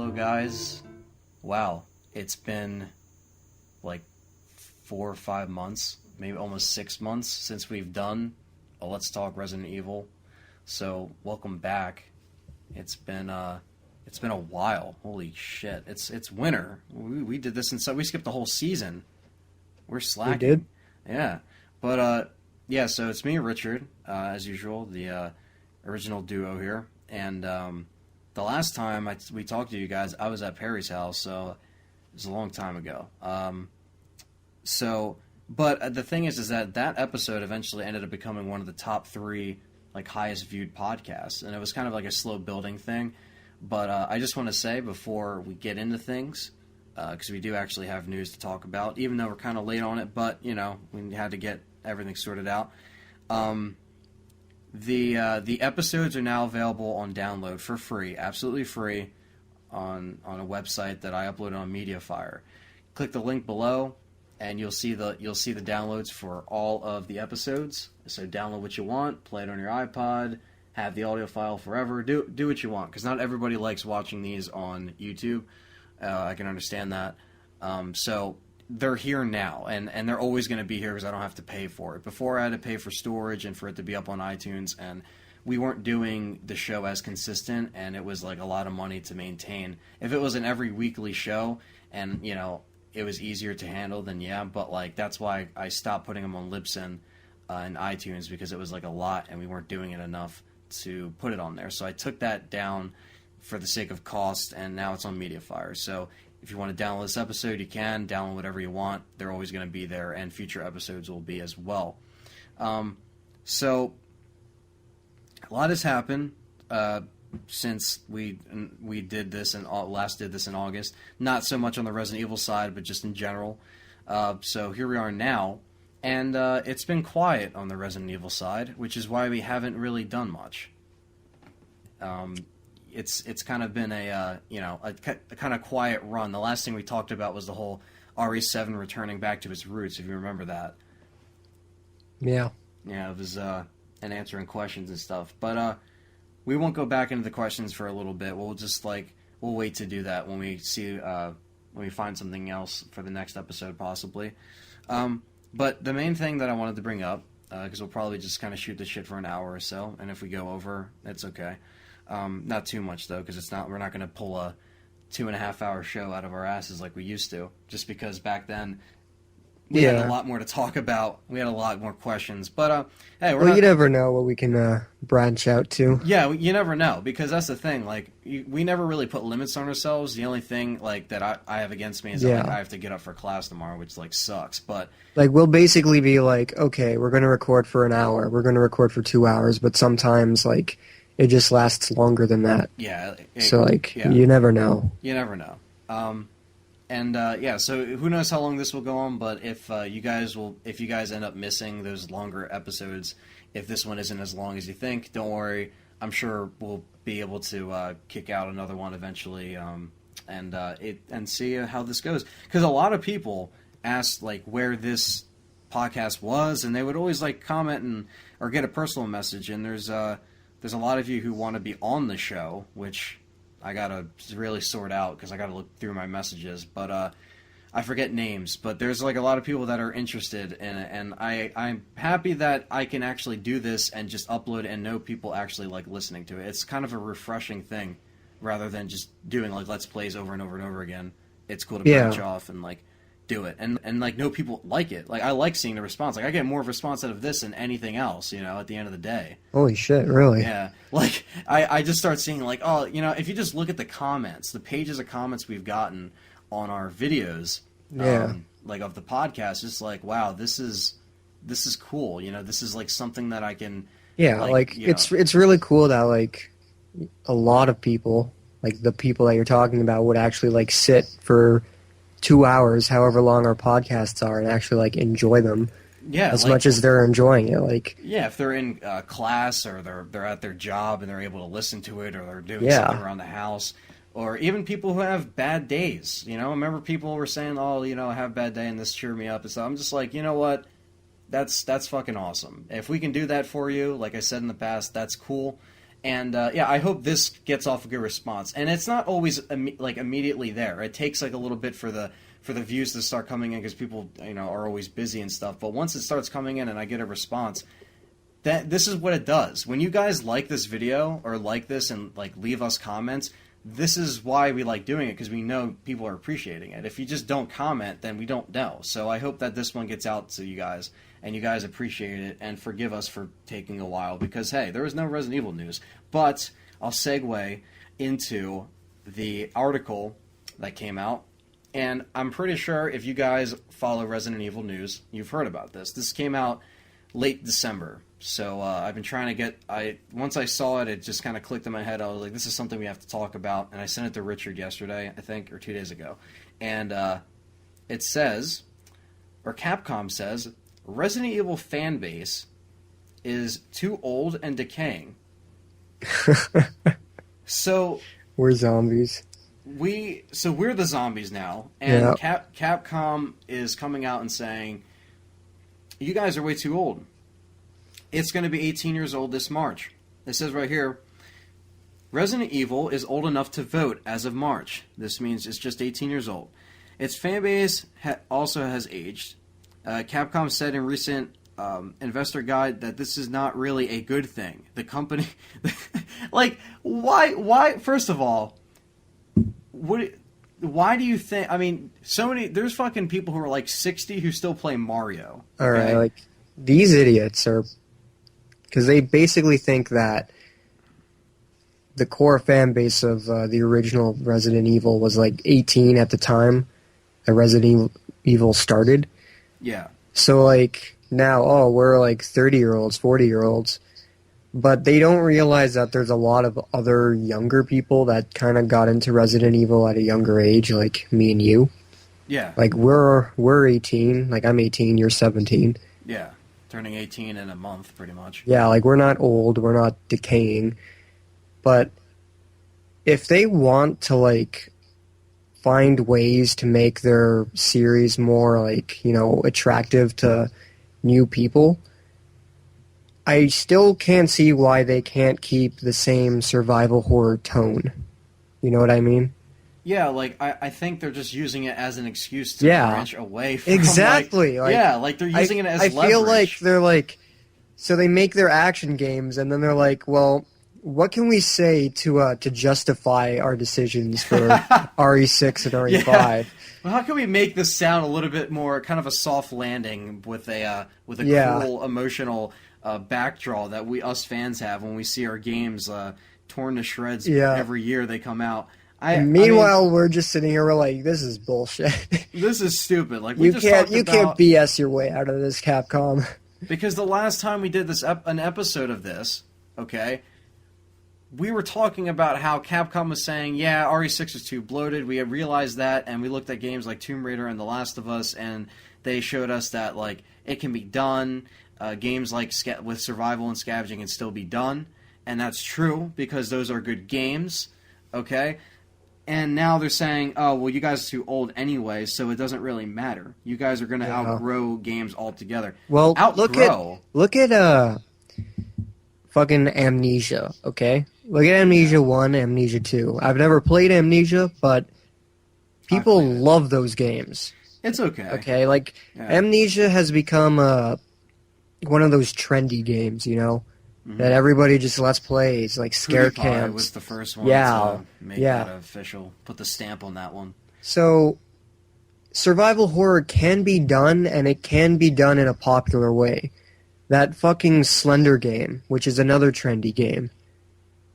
Hello guys. Wow, it's been like 4 or 5 months, maybe almost 6 months since we've done a Let's Talk Resident Evil. So welcome back. It's been a while. Holy shit! It's winter. We did this and so we skipped the whole season. We're slacking. We did. Yeah, but yeah. So it's me, Richard, as usual, the original duo here, and the last time we talked to you guys, I was at Perry's house, so it was a long time ago. But the thing is that episode eventually ended up becoming one of the top 3 like highest viewed podcasts, and it was kind of like a slow building thing. But I just want to say before we get into things, because we do actually have news to talk about, even though we're kind of late on it, but you know we had to get everything sorted out. The episodes are now available on download for free, absolutely free, on a website that I uploaded on MediaFire. Click the link below, and you'll see the downloads for all of the episodes. So download what you want, play it on your iPod, have the audio file forever. Do what you want, because not everybody likes watching these on YouTube. I can understand that. So they're here now, and they're always going to be here because I don't have to pay for it. Before, I had to pay for storage and for it to be up on iTunes, and we weren't doing the show as consistent, and it was like a lot of money to maintain. If it was an every weekly show, and you know it was easier to handle, then yeah. But like that's why I stopped putting them on Libsyn and iTunes, because it was like a lot, and we weren't doing it enough to put it on there. So I took that down for the sake of cost, and now it's on MediaFire. So if you want to download this episode, you can download whatever you want. They're always going to be there, and future episodes will be as well. So a lot has happened since we did this and last did this in August. Not so much on the Resident Evil side, but just in general. So here we are now, and it's been quiet on the Resident Evil side, which is why we haven't really done much. It's kind of been a kind of quiet run. The last thing we talked about was the whole RE7 returning back to its roots, if you remember that. Yeah. Yeah, it was and answering questions and stuff. But we won't go back into the questions for a little bit. We'll wait to do that when we see when we find something else for the next episode possibly. But the main thing that I wanted to bring up, because we'll probably just kind of shoot the shit for an hour or so, and if we go over, it's okay. Not too much though, because we're not going to pull a 2.5 hour show out of our asses like we used to. Just because back then we had a lot more to talk about. We had a lot more questions, but hey, you never know what we can branch out to. Yeah, you never know, because that's the thing. Like we never really put limits on ourselves. The only thing like that I have against me is that I have to get up for class tomorrow, which like sucks. But like we'll basically be like, okay, we're going to record for an hour. We're going to record for 2 hours, but sometimes like it just lasts longer than that. Yeah. You never know. You never know. So who knows how long this will go on, but if you guys end up missing those longer episodes, if this one isn't as long as you think, don't worry. I'm sure we'll be able to kick out another one eventually, and see how this goes. Because a lot of people asked like where this podcast was, and they would always like comment or get a personal message, and there's a lot of you who want to be on the show, which I gotta really sort out because I gotta look through my messages. But I forget names. But there's like a lot of people that are interested in it, and I'm happy that I can actually do this and just upload and know people actually like listening to it. It's kind of a refreshing thing, rather than just doing like Let's Plays over and over and over again. It's cool to branch off and like do it, and like know people like it. Like I like seeing the response. Like I get more response out of this than anything else, you know, at the end of the day. Holy shit, really? Yeah. Like I just start seeing like, oh, you know, if you just look at the comments, the pages of comments we've gotten on our videos, like of the podcast, it's like, wow, this is cool. You know, this is like something that I can it's really cool that like a lot of people, like the people that you're talking about, would actually like sit for 2 hours, however long our podcasts are, and actually like enjoy them as much as they're enjoying it. Like if they're in class, or they're at their job and they're able to listen to it, or they're doing something around the house, or even people who have bad days. You know, I remember people were saying, "Oh, you know, I have a bad day, and this cheered me up." And so I'm just like, you know what? That's fucking awesome. If we can do that for you, like I said in the past, that's cool. And yeah, I hope this gets off a good response. And it's not always like immediately there. It takes like a little bit for the views to start coming in because people are always busy and stuff. But once it starts coming in and I get a response, this is what it does. When you guys like this video or like this and like leave us comments, this is why we like doing it, because we know people are appreciating it. If you just don't comment, then we don't know. So I hope that this one gets out to you guys and you guys appreciate it and forgive us for taking a while because, hey, there was no Resident Evil news. But I'll segue into the article that came out. And I'm pretty sure if you guys follow Resident Evil news, you've heard about this. This came out late December. So I've been trying to get... Once I saw it, it just kind of clicked in my head. I was like, this is something we have to talk about. And I sent it to Richard yesterday, I think, or 2 days ago. And it says, or Capcom says, Resident Evil fan base is too old and decaying. So... We're zombies. We're the zombies now. And yeah. Capcom is coming out and saying, you guys are way too old. It's going to be 18 years old this March. It says right here, Resident Evil is old enough to vote as of March. This means it's just 18 years old. Its fan base also has aged. Capcom said in recent investor guide that this is not really a good thing. The company... like, why? First of all, why do you think... I mean, there's fucking people who are like 60 who still play Mario. Okay? All right, like, these idiots are... Because they basically think that the core fan base of the original Resident Evil was like 18 at the time that Resident Evil started. Yeah. So like now, we're like 30-year-olds, 40-year-olds. But they don't realize that there's a lot of other younger people that kind of got into Resident Evil at a younger age, like me and you. Yeah. Like we're 18, like I'm 18, you're 17. Yeah. Turning 18 in a month, pretty much. Yeah, like, we're not old, we're not decaying. But if they want to, like, find ways to make their series more, like, attractive to new people, I still can't see why they can't keep the same survival horror tone. You know what I mean? Yeah, like, I think they're just using it as an excuse to branch away from... Exactly. Like, they're using it as leverage. I feel like they're like... So they make their action games, and then they're like, well, what can we say to justify our decisions for RE6 and RE5? Yeah. Well, how can we make this sound a little bit more kind of a soft landing with a cool, emotional backdraw that us fans have when we see our games torn to shreds every year they come out? Meanwhile, we're just sitting here. We're like, "This is bullshit. This is stupid." Like you can't BS your way out of this, Capcom. Because the last time we did an episode of this, okay, we were talking about how Capcom was saying, "Yeah, RE6 is too bloated." We had realized that, and we looked at games like Tomb Raider and The Last of Us, and they showed us that like it can be done. Games like with survival and scavenging can still be done, and that's true because those are good games. Okay. And now they're saying, oh, well, you guys are too old anyway, so it doesn't really matter. You guys are going to outgrow games altogether. Well, look at fucking Amnesia, okay? Look at Amnesia 1, Amnesia 2. I've never played Amnesia, but people love those games. It's okay. Okay, like, Amnesia has become one of those trendy games, that everybody just lets play. It's like scare camps. Was the first one to make that official. Put the stamp on that one. So, survival horror can be done, and it can be done in a popular way. That fucking Slender game, which is another trendy game,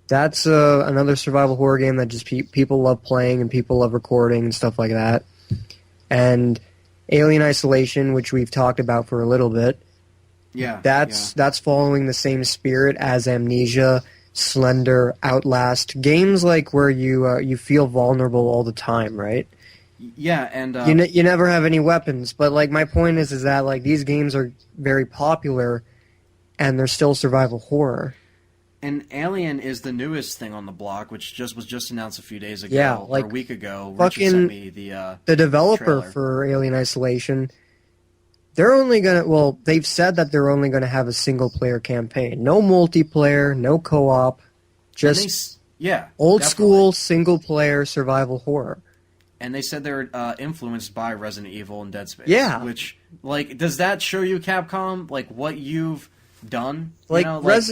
that's another survival horror game that just people love playing and people love recording and stuff like that. And Alien Isolation, which we've talked about for a little bit, that's following the same spirit as Amnesia, Slender, Outlast, games like where you feel vulnerable all the time, right? Yeah, and you never have any weapons, but like my point is that like these games are very popular, and they're still survival horror. And Alien is the newest thing on the block, which was just announced a few days ago, or a week ago. Richard sent me the developer trailer. For Alien Isolation. They're only gonna. They've said that they're only gonna have a single-player campaign, no multiplayer, no co-op. Just yeah, old definitely. school single player survival horror. And they said they're influenced by Resident Evil and Dead Space. Yeah. Which, like, does that show you, Capcom, like, what you've done? Like,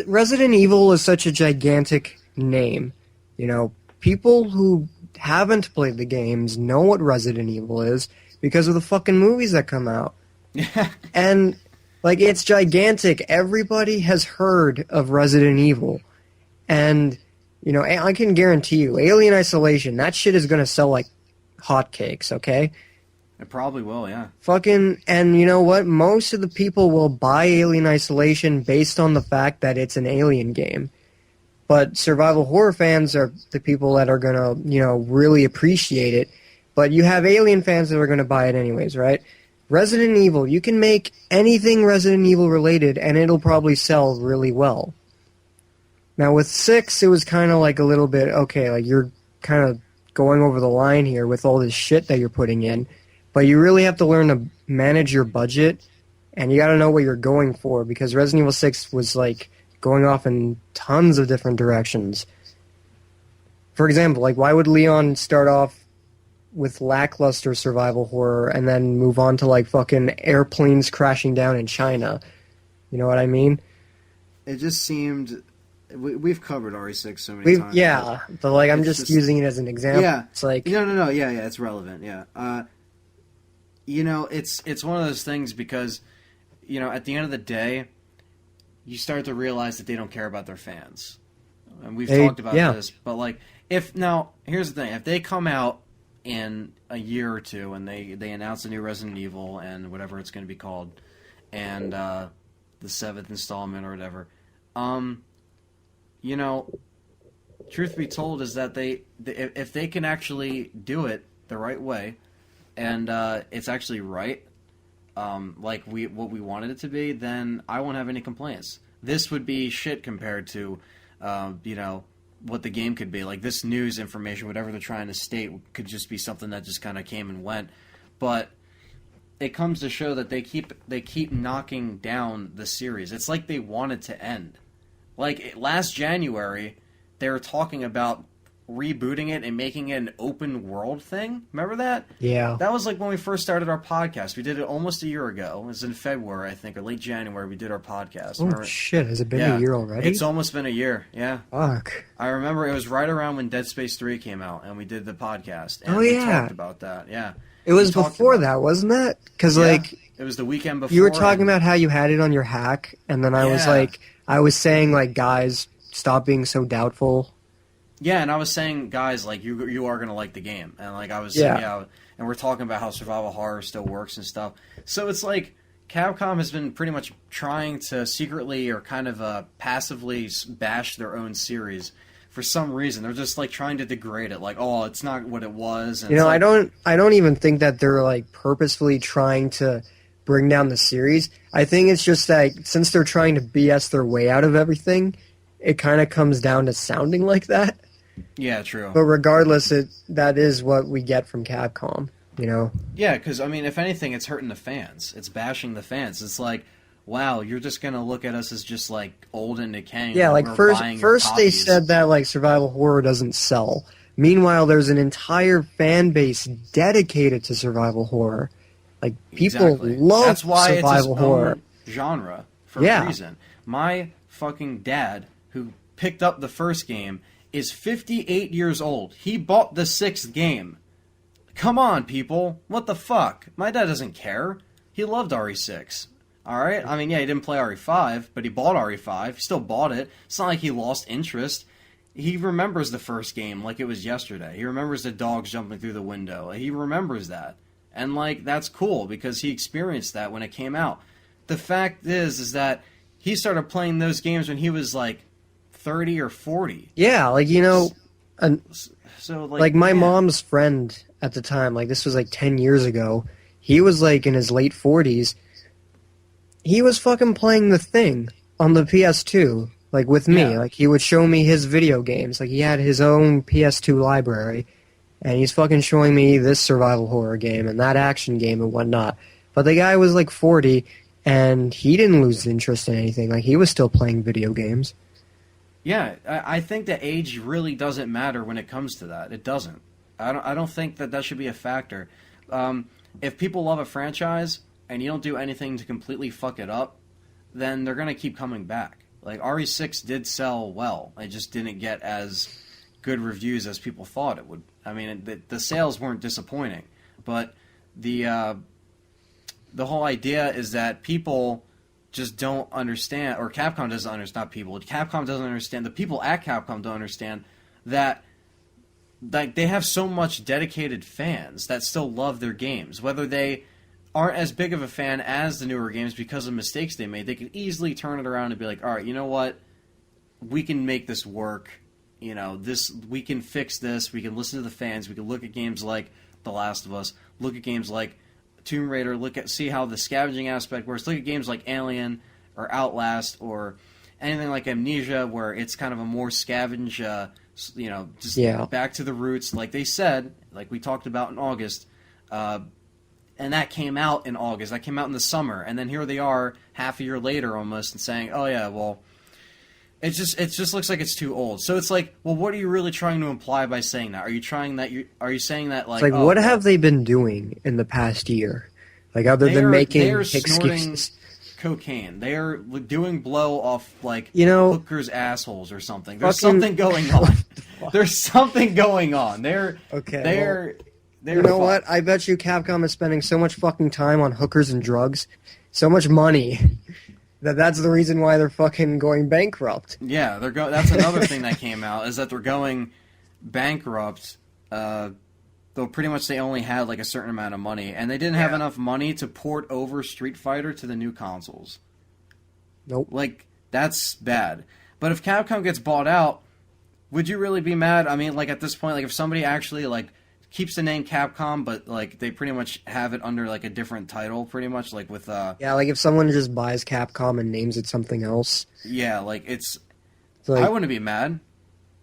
Resident Evil is such a gigantic name. You know, people who haven't played the games know what Resident Evil is because of the fucking movies that come out. Yeah. And, like, it's gigantic. Everybody has heard of Resident Evil. And, you know, I can guarantee you, Alien Isolation, that shit is going to sell like hotcakes, okay? It probably will, yeah. And you know what? Most of the people will buy Alien Isolation based on the fact that it's an Alien game. But survival horror fans are the people that are going to, you know, really appreciate it. But you have Alien fans that are going to buy it anyways, right? Resident Evil, you can make anything Resident Evil related and it'll probably sell really well. Now with 6, it was kind of like a little bit, okay, like you're kind of going over the line here with all this shit that you're putting in, but you really have to learn to manage your budget, and you got to know what you're going for, because Resident Evil 6 was like going off in tons of different directions. For example, like why would Leon start off with lackluster survival horror and then move on to like fucking airplanes crashing down in China? You know what I mean? It just seemed... We've covered RE6 so many times. Yeah, but like I'm just using it as an example. Yeah, it's like no, yeah, it's relevant. Yeah, you know, it's one of those things because, you know, at the end of the day, you start to realize that they don't care about their fans, and we've talked about this. But like, here's the thing: if they come out in a year or two and they announce a new Resident Evil and whatever it's going to be called, and the 7th installment or whatever, you know, truth be told is that if they can actually do it the right way, and it's actually right, like what we wanted it to be, then I won't have any complaints. This would be shit compared to, you know, what the game could be. Like this news information, whatever they're trying to state, could just be something that just kind of came and went. But it comes to show that they keep knocking down the series. It's like they want it to end. Like, last January, they were talking about rebooting it and making it an open world thing. Remember that? Yeah. That was like when we first started our podcast. We did it almost a year ago. It was in February, I think, or late January we did our podcast. Oh, remember? Shit. Has it been a year already? It's almost been a year, yeah. Fuck. I remember it was right around when Dead Space 3 came out, and we did the podcast. And oh, we yeah. talked about that, yeah. It was before that, wasn't it? Because, like... It was the weekend before. You were talking about how you had it on your hack, and then I was saying, like, guys... Stop being so doubtful. Yeah, and I was saying, guys, like you are gonna like the game, and like I was, and we're talking about how survival horror still works and stuff. So it's like Capcom has been pretty much trying to secretly or kind of passively bash their own series for some reason. They're just like trying to degrade it, like, oh, it's not what it was. And you know, like, I don't even think that they're like purposefully trying to bring down the series. I think it's just that since they're trying to BS their way out of everything, it kind of comes down to sounding like that. Yeah, true. But regardless, that is what we get from Capcom, you know? Yeah, because, I mean, if anything, it's hurting the fans. It's bashing the fans. It's like, wow, you're just going to look at us as just, like, old and decaying. Yeah, like, first they said that, like, survival horror doesn't sell. Meanwhile, there's an entire fan base dedicated to survival horror. Like, people love That's why survival it's horror. Genre, for a reason. My fucking dad, who picked up the first game, is 58 years old. He bought the 6th game. Come on, people. What the fuck? My dad doesn't care. He loved RE6. Alright? I mean, yeah, he didn't play RE5, but he bought RE5. He still bought it. It's not like he lost interest. He remembers the first game like it was yesterday. He remembers the dogs jumping through the window. He remembers that. And, like, that's cool because he experienced that when it came out. The fact is that he started playing those games when he was, like, 30 or 40. Yeah, like, you know, so like my mom's friend at the time, like this was like 10 years ago, he was like in his late 40s. He was fucking playing The Thing on the PS2, like with me. Like he would show me his video games. Like he had his own PS2 library, and he's fucking showing me this survival horror game and that action game and whatnot. But the guy was like 40, and he didn't lose interest in anything. Like he was still playing video games. Yeah, I think that age really doesn't matter when it comes to that. It doesn't. I don't think that should be a factor. If people love a franchise and you don't do anything to completely fuck it up, then they're gonna keep coming back. Like RE6 did sell well. It just didn't get as good reviews as people thought it would. I mean, the sales weren't disappointing, but the whole idea is that people just don't understand, or Capcom doesn't understand. Not people. Capcom doesn't understand. The people at Capcom don't understand that like they have so much dedicated fans that still love their games, whether they aren't as big of a fan as the newer games because of mistakes they made. They could easily turn it around and be like, all right, you know what? We can make this work. You know, we can fix this. We can listen to the fans. We can look at games like The Last of Us. Look at games like Tomb Raider. See how the scavenging aspect works. Look at games like Alien or Outlast or anything like Amnesia, where it's kind of a more scavenge. Back to the roots, like they said, like we talked about in August. And that came out in August. That came out in the summer. And then here they are half a year later almost and saying, oh, yeah, well, it just looks like it's too old. So it's like, well, what are you really trying to imply by saying that? Are you saying that like... It's like, what have they been doing in the past year? Like, other than making excuses? Cocaine. They are doing blow off, like, hookers' assholes or something. There's fucking... something going on. There's something going on. You know what? I bet you Capcom is spending so much fucking time on hookers and drugs, so much money, that's the reason why they're fucking going bankrupt. Yeah, that's another thing that came out, is that they're going bankrupt, though pretty much they only had like a certain amount of money, and they didn't have enough money to port over Street Fighter to the new consoles. Nope. Like, that's bad. But if Capcom gets bought out, would you really be mad? I mean, like, at this point, like, if somebody actually, like, keeps the name Capcom, but like they pretty much have it under like a different title, pretty much like with like if someone just buys Capcom and names it something else. Yeah, like it's like, I wouldn't be mad.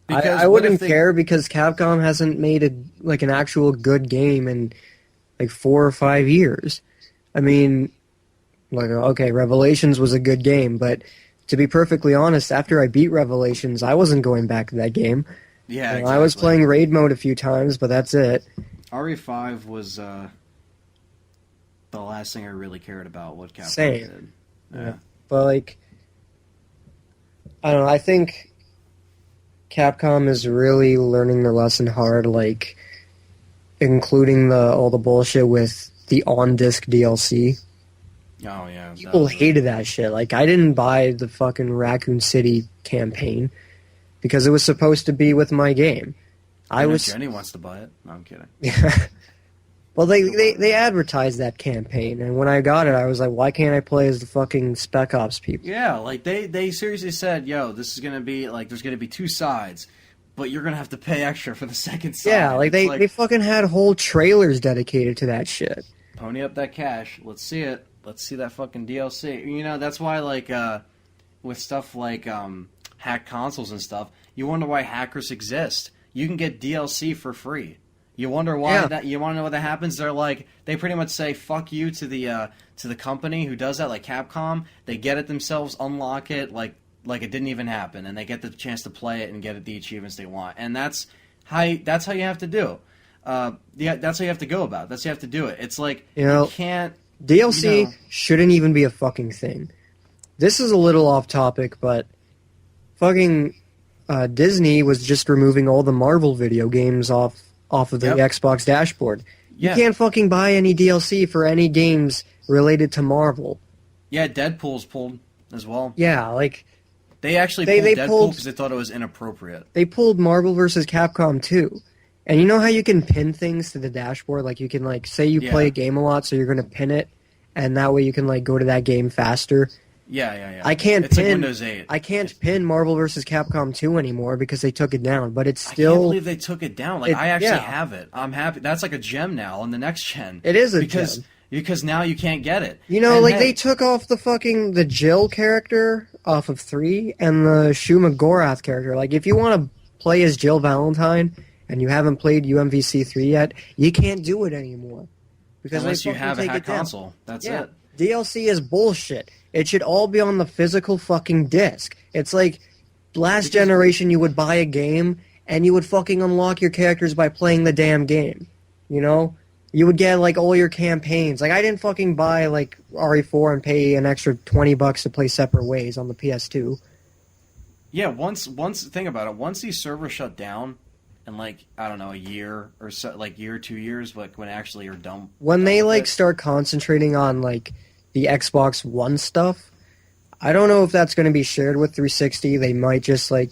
Because I wouldn't care because Capcom hasn't made an actual good game in like 4 or 5 years. I mean, like okay, Revelations was a good game, but to be perfectly honest, after I beat Revelations, I wasn't going back to that game. Yeah, exactly. I was playing raid mode a few times, but that's it. RE5 was the last thing I really cared about what Capcom did. Yeah. But like, I don't know. I think Capcom is really learning their lesson hard, like including all the bullshit with the on-disc DLC. Oh yeah, people hated that shit. Like, I didn't buy the fucking Raccoon City campaign because it was supposed to be with my game. Jenny wants to buy it. No, I'm kidding. Yeah. Well, they advertised that campaign, and when I got it, I was like, why can't I play as the fucking Spec Ops people? Yeah, like, they seriously said, yo, this is gonna be, like, there's gonna be 2 sides, but you're gonna have to pay extra for the second side. Yeah, like, they fucking had whole trailers dedicated to that shit. Pony up that cash. Let's see it. Let's see that fucking DLC. You know, that's why, like, with stuff like, hacked consoles and stuff, you wonder why hackers exist. You can get DLC for free. You wonder why that. You want to know what that happens? They pretty much say fuck you to the company who does that, like Capcom. They get it themselves, unlock it, like it didn't even happen, and they get the chance to play it and get the achievements they want. And that's how you have to do. That's how you have to go about it. That's how you have to do it. It's like you can't. DLC shouldn't even be a fucking thing. This is a little off topic, but fucking Disney was just removing all the Marvel video games off of the Xbox dashboard. You can't fucking buy any DLC for any games related to Marvel. Yeah, Deadpool's pulled as well. Yeah, like... They actually pulled Deadpool because they thought it was inappropriate. They pulled Marvel vs. Capcom 2. And you know how you can pin things to the dashboard? Like, you can, like, say you play a game a lot, so you're going to pin it, and that way you can, like, go to that game faster. Yeah. I can't it's pin like Windows 8. I can't pin Marvel vs. Capcom 2 anymore because they took it down, but it's still... I can't believe they took it down. Like, I actually have it. I'm happy. That's like a gem now on the next gen. It is gem. Because now you can't get it. You know, they took off the Jill character off of 3 and the Shuma Gorath character. Like, if you want to play as Jill Valentine and you haven't played UMVC 3 yet, you can't do it anymore. Because unless you have a hack console. That's it. DLC is bullshit. It should all be on the physical fucking disc. It's like last generation you would buy a game and you would fucking unlock your characters by playing the damn game. You know? You would get like all your campaigns. Like I didn't fucking buy like RE4 and pay an extra $20 to play Separate Ways on the PS2. Yeah, once think about it. Once these servers shut down, in like I don't know a year or so, like year 2 years, like when actually you're done. When they like start concentrating on like the Xbox One stuff, I don't know if that's going to be shared with 360. They might just like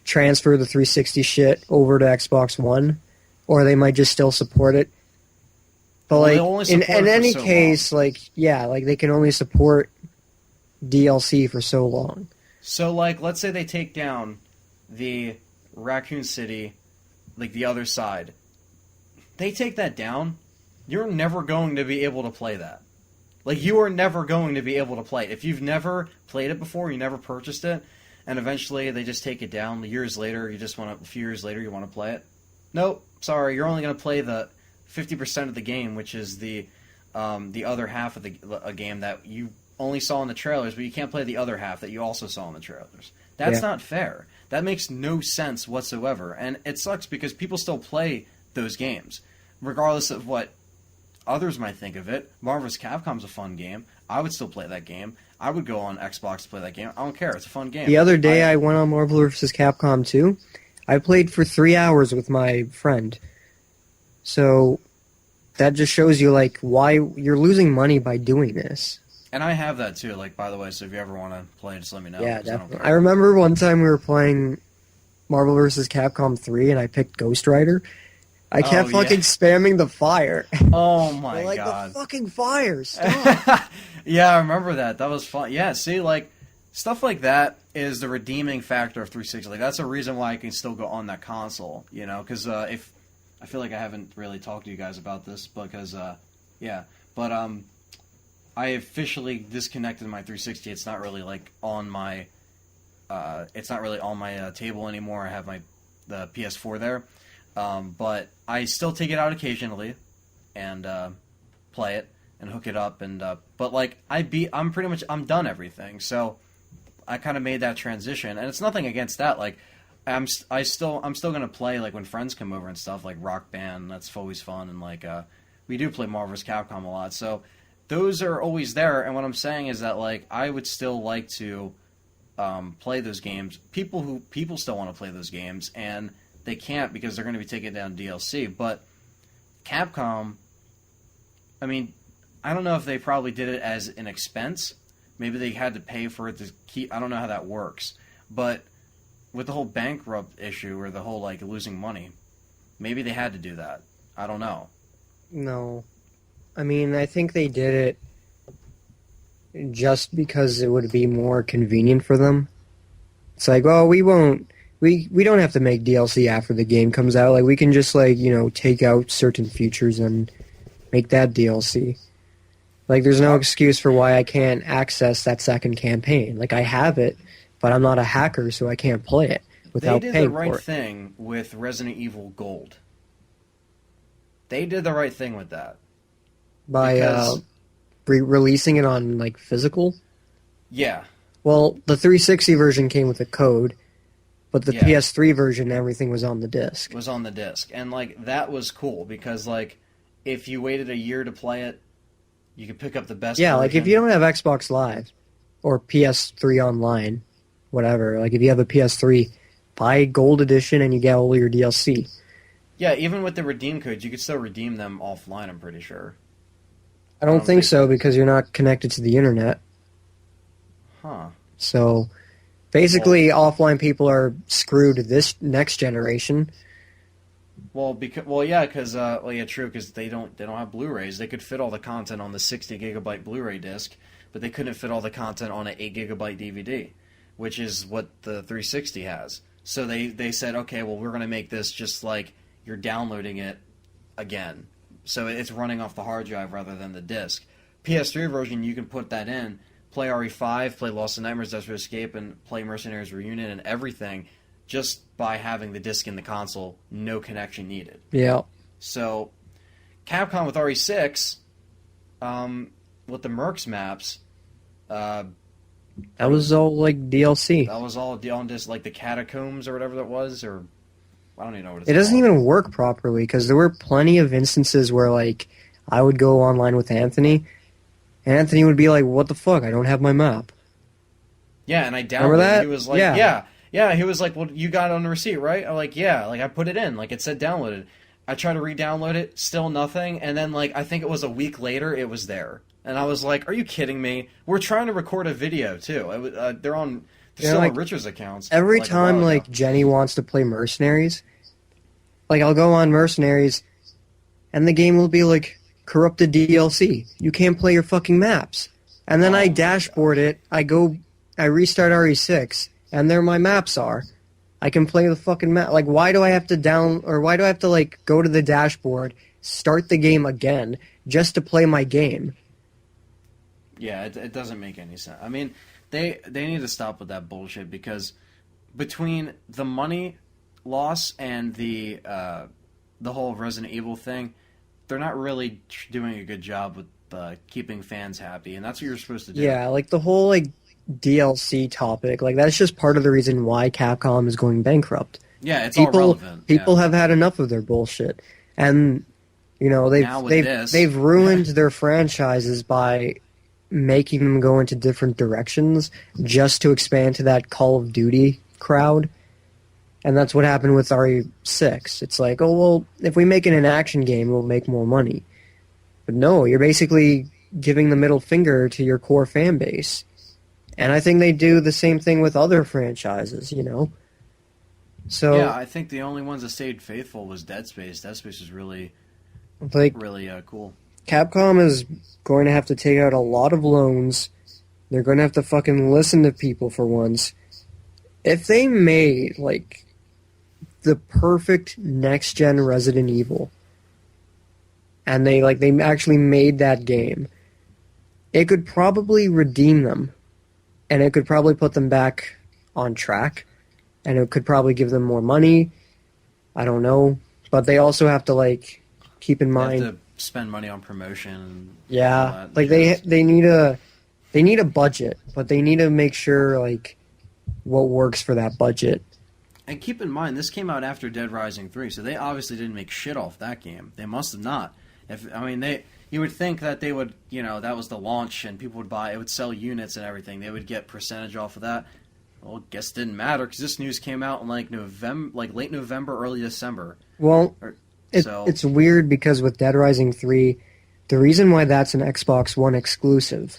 transfer the 360 shit over to Xbox One, or they might just still support it. But like in any case, like they can only support DLC for so long. So like, let's say they take down the Raccoon City, like the other side. They take that down, you're never going to be able to play that. Like you are never going to be able to play it. If you've never played it before, you never purchased it, and eventually they just take it down. Years later, a few years later, you want to play it. Nope, sorry, you're only going to play the 50% of the game, which is the other half of a game that you only saw in the trailers, but you can't play the other half that you also saw in the trailers. That's not fair. That makes no sense whatsoever, and it sucks because people still play those games, regardless of what others might think of it. Marvel vs. Capcom's a fun game. I would still play that game. I would go on Xbox to play that game. I don't care. It's a fun game. The other day I went on Marvel vs. Capcom 2. I played for 3 hours with my friend. So that just shows you like why you're losing money by doing this. And I have that too, like, by the way, so if you ever want to play, just let me know. Yeah, definitely. I remember one time we were playing Marvel vs. Capcom 3 and I picked Ghost Rider. I kept fucking spamming the fire. Oh my god. Like, the fucking fire, stop. Yeah, I remember that. That was fun. Yeah, see, like, stuff like that is the redeeming factor of 360. Like, that's a reason why I can still go on that console, because if... I feel like I haven't really talked to you guys about this because, I officially disconnected my 360. It's not really like on my, table anymore. I have the PS4 there, but I still take it out occasionally and play it and hook it up but like I'm done everything. So I kind of made that transition, and it's nothing against that. Like I'm still gonna play like when friends come over and stuff, like Rock Band. That's always fun, and like we do play Marvel vs. Capcom a lot. So those are always there. And what I'm saying is that like I would still like to play those games. People still want to play those games, and they can't because they're going to be taking down DLC. But Capcom, I mean, I don't know if they probably did it as an expense. Maybe they had to pay for it to keep. I don't know how that works, but with the whole bankrupt issue or the whole like losing money, maybe they had to do that. I don't know. No. I mean, I think they did it just because it would be more convenient for them. It's like, well, we don't have to make DLC after the game comes out. Like, we can just, like, take out certain features and make that DLC. Like, there's no excuse for why I can't access that second campaign. Like, I have it, but I'm not a hacker, so I can't play it without paying for it. They did the right thing with Resident Evil Gold. They did the right thing with that. By releasing it on, like, physical? Yeah. Well, the 360 version came with a code, but the PS3 version, everything was on the disc. Was on the disc. And, like, that was cool because, like, if you waited a year to play it, you could pick up the best version. Like, if you don't have Xbox Live or PS3 Online, whatever, like, if you have a PS3, buy Gold Edition and you get all your DLC. Yeah, even with the redeem codes, you could still redeem them offline, I'm pretty sure. I don't think so because you're not connected to the internet. Huh. So, basically, offline people are screwed this next generation. True, because they don't have Blu-rays. They could fit all the content on the 60 gigabyte Blu-ray disc, but they couldn't fit all the content on an 8 gigabyte DVD, which is what the 360 has. So they said, okay, well, we're going to make this just like you're downloading it again. So it's running off the hard drive rather than the disc. PS3 version, you can put that in, play RE5, play Lost in Nightmares, Desperate Escape, and play Mercenaries Reunion and everything just by having the disc in the console, no connection needed. Yeah. So Capcom with RE6, with the Mercs maps, That was all like DLC. That was all on this, like the catacombs or whatever that was, or I don't even know what it's It doesn't called. even work properly because there were plenty of instances where like I would go online with Anthony, and Anthony would be like, "What the fuck? I don't have my map." Yeah, and I Remember downloaded. that? He was like, Yeah. yeah. He was like, well, you got it on the receipt, right? I'm like, yeah. Like I put it in, like it said downloaded. I tried to re-download it, still nothing. And then like I think it was a week later, it was there, and I was like, are you kidding me? We're trying to record a video too. They're still like, on Richard's accounts. Every like, time like Jenny wants to play Mercenaries, like I'll go on Mercenaries, and the game will be like corrupted DLC. You can't play your fucking maps. And then I dashboard it. I restart RE6, and there my maps are. I can play the fucking map. Like, why do I have to like go to the dashboard, start the game again just to play my game? Yeah, it doesn't make any sense. I mean, they need to stop with that bullshit because between the money loss and the whole Resident Evil thing, they're not really doing a good job with keeping fans happy, and that's what you're supposed to do. Yeah, like the whole like DLC topic, like that's just part of the reason why Capcom is going bankrupt. Yeah, it's all relevant. People have had enough of their bullshit, and you know they've ruined their franchises by making them go into different directions just to expand to that Call of Duty crowd. And that's what happened with RE6. It's like, oh, well, if we make it an action game, we'll make more money. But no, you're basically giving the middle finger to your core fan base. And I think they do the same thing with other franchises, you know? So yeah, I think the only ones that stayed faithful was Dead Space. Dead Space is really cool. Capcom is going to have to take out a lot of loans. They're going to have to fucking listen to people for once. If they made, like, the perfect next-gen Resident Evil, and they actually made that game, it could probably redeem them, and it could probably put them back on track, and it could probably give them more money. I don't know, but they also have to like keep in mind they have to spend money on promotion. Yeah, like they need a budget, but they need to make sure like what works for that budget. And keep in mind, this came out after Dead Rising 3, so they obviously didn't make shit off that game. They must have not. You would think that they would, that was the launch and people would buy it, would sell units and everything. They would get percentage off of that. Well, I guess it didn't matter because this news came out in late November, early December. Well, it's weird because with Dead Rising 3, the reason why that's an Xbox One exclusive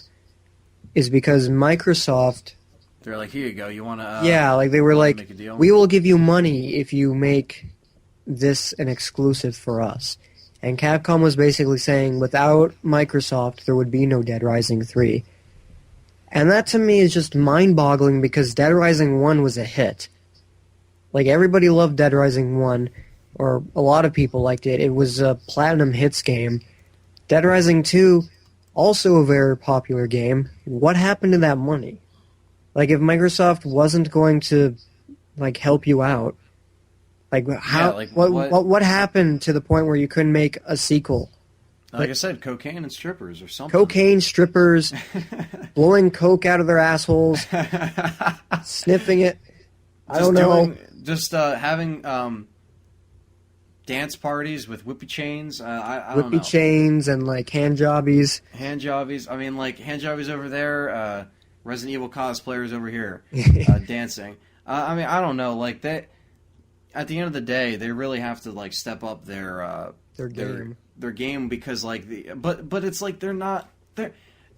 is because Microsoft... They're like, here you go, you want to... they were like, we will give you money if you make this an exclusive for us. And Capcom was basically saying, without Microsoft, there would be no Dead Rising 3. And that to me is just mind-boggling because Dead Rising 1 was a hit. Like, everybody loved Dead Rising 1, or a lot of people liked it. It was a platinum hits game. Dead Rising 2, also a very popular game. What happened to that money? Like, if Microsoft wasn't going to, like, help you out, like, how? What happened to the point where you couldn't make a sequel? Like I said, cocaine and strippers or something. Cocaine, strippers, blowing coke out of their assholes, sniffing it. I don't know. Having dance parties with whippy chains. I don't know. Whippy chains and, like, hand jobbies. Hand jobbies. I mean, like, hand jobbies over there, Resident Evil cosplayers over here dancing. I don't know. Like, at the end of the day, they really have to, like, step up their game. Their game because, like, but it's like they're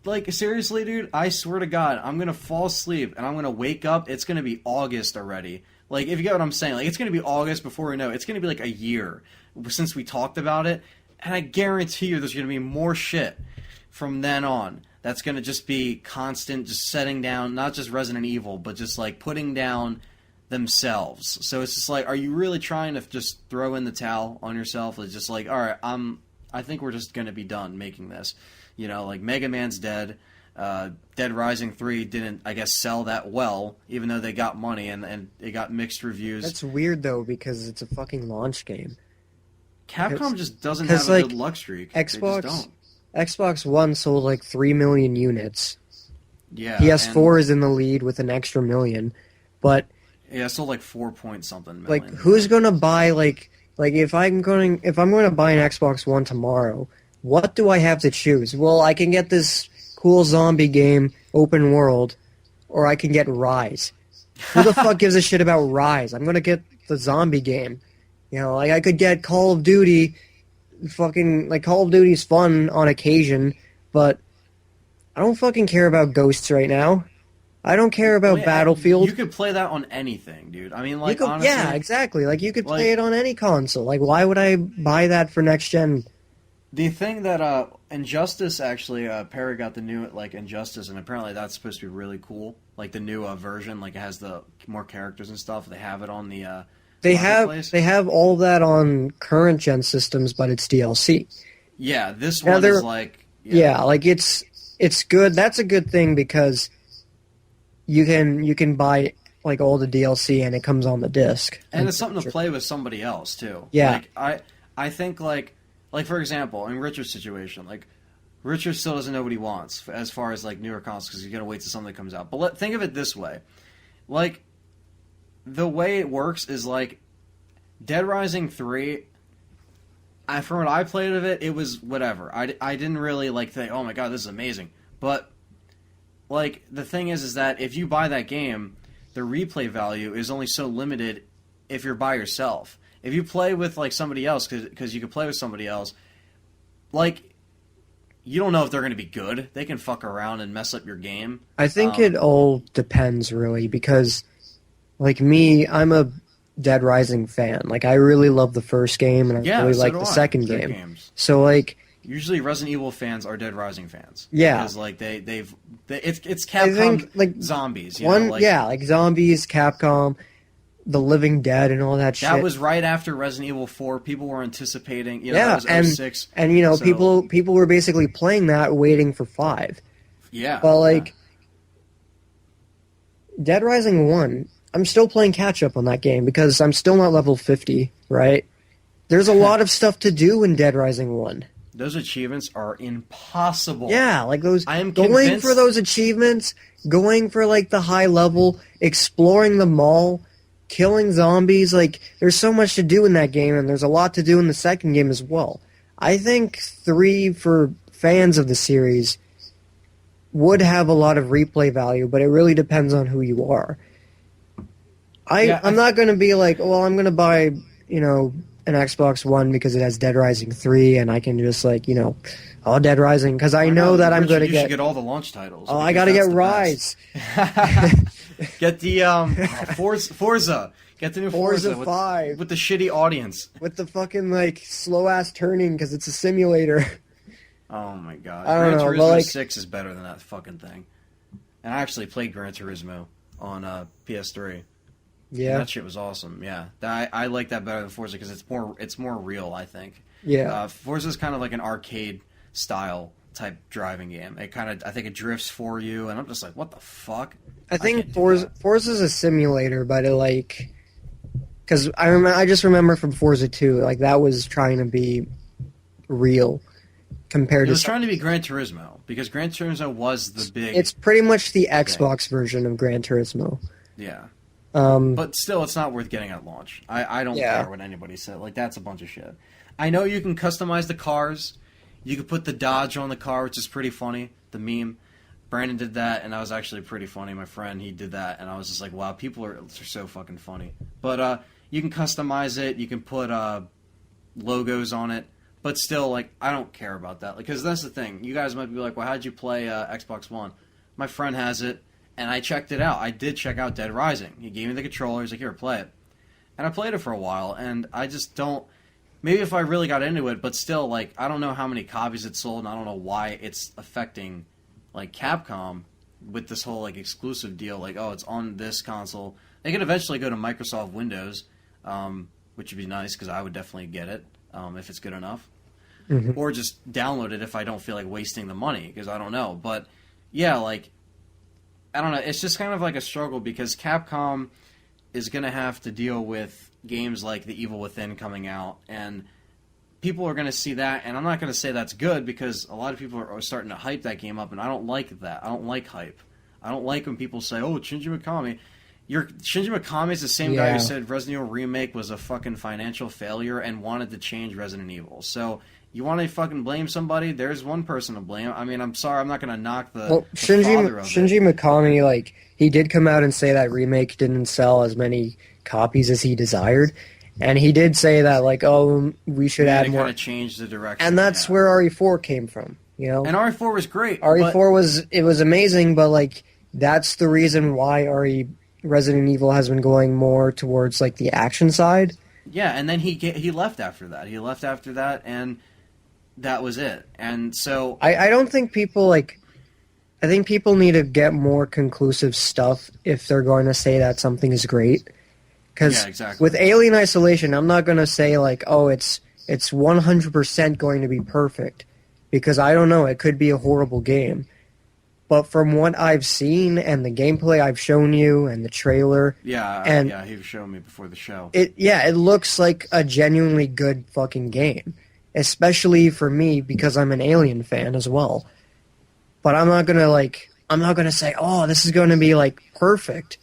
like, seriously, dude, I swear to God, I'm gonna fall asleep and I'm gonna wake up. It's gonna be August already. Like, if you get what I'm saying, like, it's gonna be August before we know. It's gonna be like a year since we talked about it, and I guarantee you, there's gonna be more shit from then on. That's gonna just be constant, just setting down, not just Resident Evil, but just like putting down themselves. So it's just like, are you really trying to just throw in the towel on yourself? It's just like, all right, I think we're just gonna be done making this. Like Mega Man's dead. Dead Rising 3 didn't, I guess, sell that well, even though they got money and it got mixed reviews. That's weird though because it's a fucking launch game. Capcom just doesn't have a good luck streak. Xbox One sold like 3 million units. Yeah, PS4 is in the lead with an extra million, but yeah, it's still like 4 point something like million. who's gonna buy like if I'm going to buy an Xbox One tomorrow, what do I have to choose? Well, I can get this cool zombie game, open world, or I can get Rise. Who the fuck gives a shit about Rise? I'm gonna get the zombie game. You know, like I could get Call of Duty. Fucking like Call of Duty's fun on occasion, but I don't fucking care about Ghosts right now. I don't care about Well, Battlefield. you could play that on anything, dude. I mean, You like could, honestly, yeah, exactly. Like you could like, play it on any console. Like why would I buy that for next gen? the thing that Injustice actually Perry got the new like Injustice, and apparently that's supposed to be really cool. Like the new version, like it has the more characters and stuff. They have it on the They marketplace. have all that on current gen systems, but it's DLC. Yeah, this Now one they're- is like Yeah, like it's good. That's a good thing because you can buy like all the DLC and it comes on the disc. and it's something to play with somebody else too. Yeah. Like I think like for example, in Richard's situation, like Richard still doesn't know what he wants as far as like newer consoles because you got to wait till something comes out. But think of it this way, like the way it works is like Dead Rising 3. From what I played of it, it was whatever. I didn't really like think, oh my god, this is amazing. But like the thing is that if you buy that game, the replay value is only so limited if you're by yourself. If you play with like somebody else, because you can play with somebody else, like you don't know if they're going to be good. They can fuck around and mess up your game. I think it all depends really because like me, I'm a Dead Rising fan. Like I really love the first game and I Yeah, really so like do the I. second Good game. games. So like Usually, Resident Evil fans are Dead Rising fans. Yeah. because like it's I Capcom think like zombies. You know, like, like zombies, Capcom, The Living Dead, and all that shit. that was right after Resident Evil 4. People were anticipating. You know, yeah, that was 06. and you know So, people were basically playing that, waiting for 5. Yeah. But like Dead Rising 1, I'm still playing catch up on that game because I'm still not level 50. Right? There's a lot of stuff to do in Dead Rising 1. Those achievements are impossible. Yeah, like those I am going convinced- for those achievements, going for like the high level, exploring the mall, killing zombies. Like there's so much to do in that game, and there's a lot to do in the second game as well. I think 3 for fans of the series would have a lot of replay value, but it really depends on who you are. I'm not going to be like, well, I'm going to buy, you know, an Xbox One because it has Dead Rising 3 and I can just like, you know, Dead Rising because I know that I'm going to You should get all the launch titles. Oh, I because got to that's get the Rise. best. Get the Forza. Get the new Forza Forza 5 with the shitty audience. with the fucking like slow ass turning because it's a simulator. Oh my god. I don't Gran know, Turismo but, like- 6 is better than that fucking thing. And I actually played Gran Turismo on PS3. Yeah, That shit was awesome. Yeah, I like that better than Forza because it's more real. I think. yeah. Forza is kind of like an arcade style type driving game. I think it drifts for you, and I'm just like, what the fuck? I think can't do that. Forza's a simulator, but it like because I just remember from Forza 2, like that was trying to be real compared It to. was trying to be Gran Turismo because Gran Turismo was the big. It's pretty much the Xbox version of Gran Turismo. Yeah, Um, but still, it's not worth getting at launch. I don't Yeah. care what anybody said. Like that's a bunch of shit. I know you can customize the cars. You could put the Dodge on the car, which is pretty funny. The meme. Brandon did that, and that was actually pretty funny. My friend, he did that, and I was just like, wow, people are so fucking funny. But you can customize it. You can put logos on it. But still, like, I don't care about that. Because that's the thing. You guys might be like, well, how'd you play Xbox One? My friend has it, and I checked it out. I did check out Dead Rising. He gave me the controller. He's like, here, play it. And I played it for a while, and I just don't... Maybe if I really got into it, but still, like, I don't know how many copies it sold, and I don't know why it's affecting, like, Capcom with this whole, like, exclusive deal. Like, oh, it's on this console. They could eventually go to Microsoft Windows, which would be nice, because I would definitely get it, if it's good enough. Mhm. Or just download it if I don't feel like wasting the money, because I don't know. But, yeah, like, I don't know. It's just kind of like a struggle, because Capcom is going to have to deal with games like The Evil Within coming out, and people are going to see that, and I'm not going to say that's good, because a lot of people are starting to hype that game up, and I don't like that. I don't like hype. I don't like when people say, "Oh, Shinji Mikami." Shinji Mikami is the same guy who said Resident Evil Remake was a fucking financial failure and wanted to change Resident Evil. So you want to fucking blame somebody? There's one person to blame. I mean, I'm sorry, I'm not going to knock the father of Shinji it. Mikami, like, he did come out and say that Remake didn't sell as many copies as he desired. And he did say that, like, oh, we should add more. Kind of change the direction. And that's where RE4 came from, you know? And RE4 was great. RE4 was amazing, but, like, that's the reason why Resident Evil has been going more towards, like, the action side. Yeah, and then he left after that. He left after that, and that was it. And so I don't think people, like... I think people need to get more conclusive stuff if they're going to say that something is great. Because exactly. With Alien Isolation, I'm not going to say, like, oh, it's 100% going to be perfect. Because I don't know, it could be a horrible game. But from what I've seen and the gameplay I've shown you and the trailer... Yeah, he was showing me before the show. It looks like a genuinely good fucking game. Especially for me, because I'm an Alien fan as well. But I'm not gonna say, oh, this is going to be, like, perfect.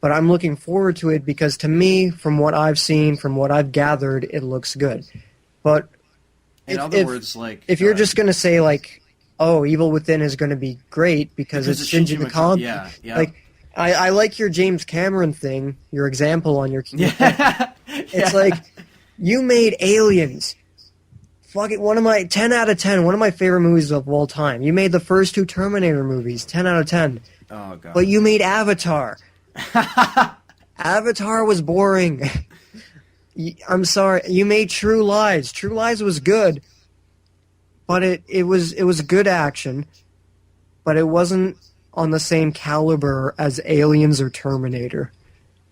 But I'm looking forward to it because, to me, from what I've seen, from what I've gathered, it looks good. But in other words, like... If you're just going to say, like, oh, Evil Within is going to be great because it's Shinji Mikami. Yeah. Like, I like your James Cameron thing, your example on your... Yeah. It's like, you made Aliens. Fucking 10 out of 10, one of my favorite movies of all time. You made the first 2 Terminator movies, 10 out of 10. Oh, God. But you made Avatar. Avatar was boring. I'm sorry. You made True Lies. True Lies was good. But it was good action, but it wasn't on the same caliber as Aliens or Terminator.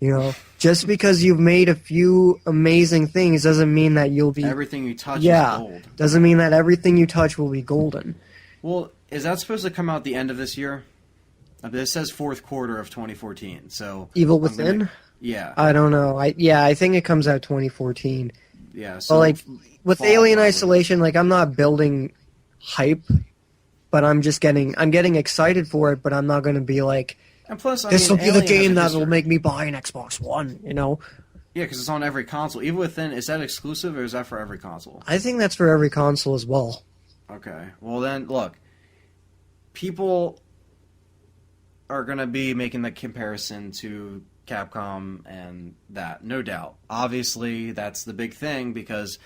You know, just because you've made a few amazing things doesn't mean that you'll be... Everything you touch is gold. Doesn't mean that everything you touch will be golden. Well, is that supposed to come out the end of this year? It says fourth quarter of 2014, so... Evil Within? Yeah. I don't know. I think it comes out 2014. Yeah, so... But, like, with Alien Isolation, like, I'm not building hype, but I'm getting excited for it, but I'm not going to be like, and plus, this will be the game that will make me buy an Xbox One, you know? Yeah, because it's on every console. Evil Within, is that exclusive, or is that for every console? I think that's for every console as well. Okay. Well, then, look. People are going to be making the comparison to Capcom and that, no doubt. Obviously, that's the big thing, because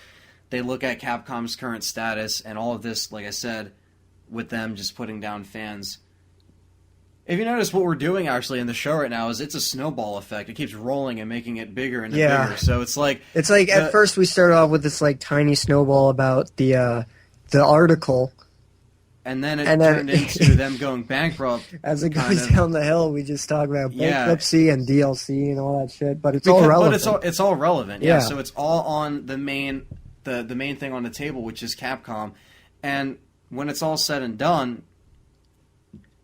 they look at Capcom's current status and all of this, like I said, with them just putting down fans. If you notice, what we're doing actually in the show right now is it's a snowball effect. It keeps rolling and making it bigger and bigger. So it's like at first we started off with this like tiny snowball about the article, and then it turned into them going bankrupt. As it goes down the hill, we just talk about bankruptcy and DLC and all that shit. But all relevant. But it's all relevant. Yeah. So it's all on the main thing on the table, which is Capcom. And when it's all said and done,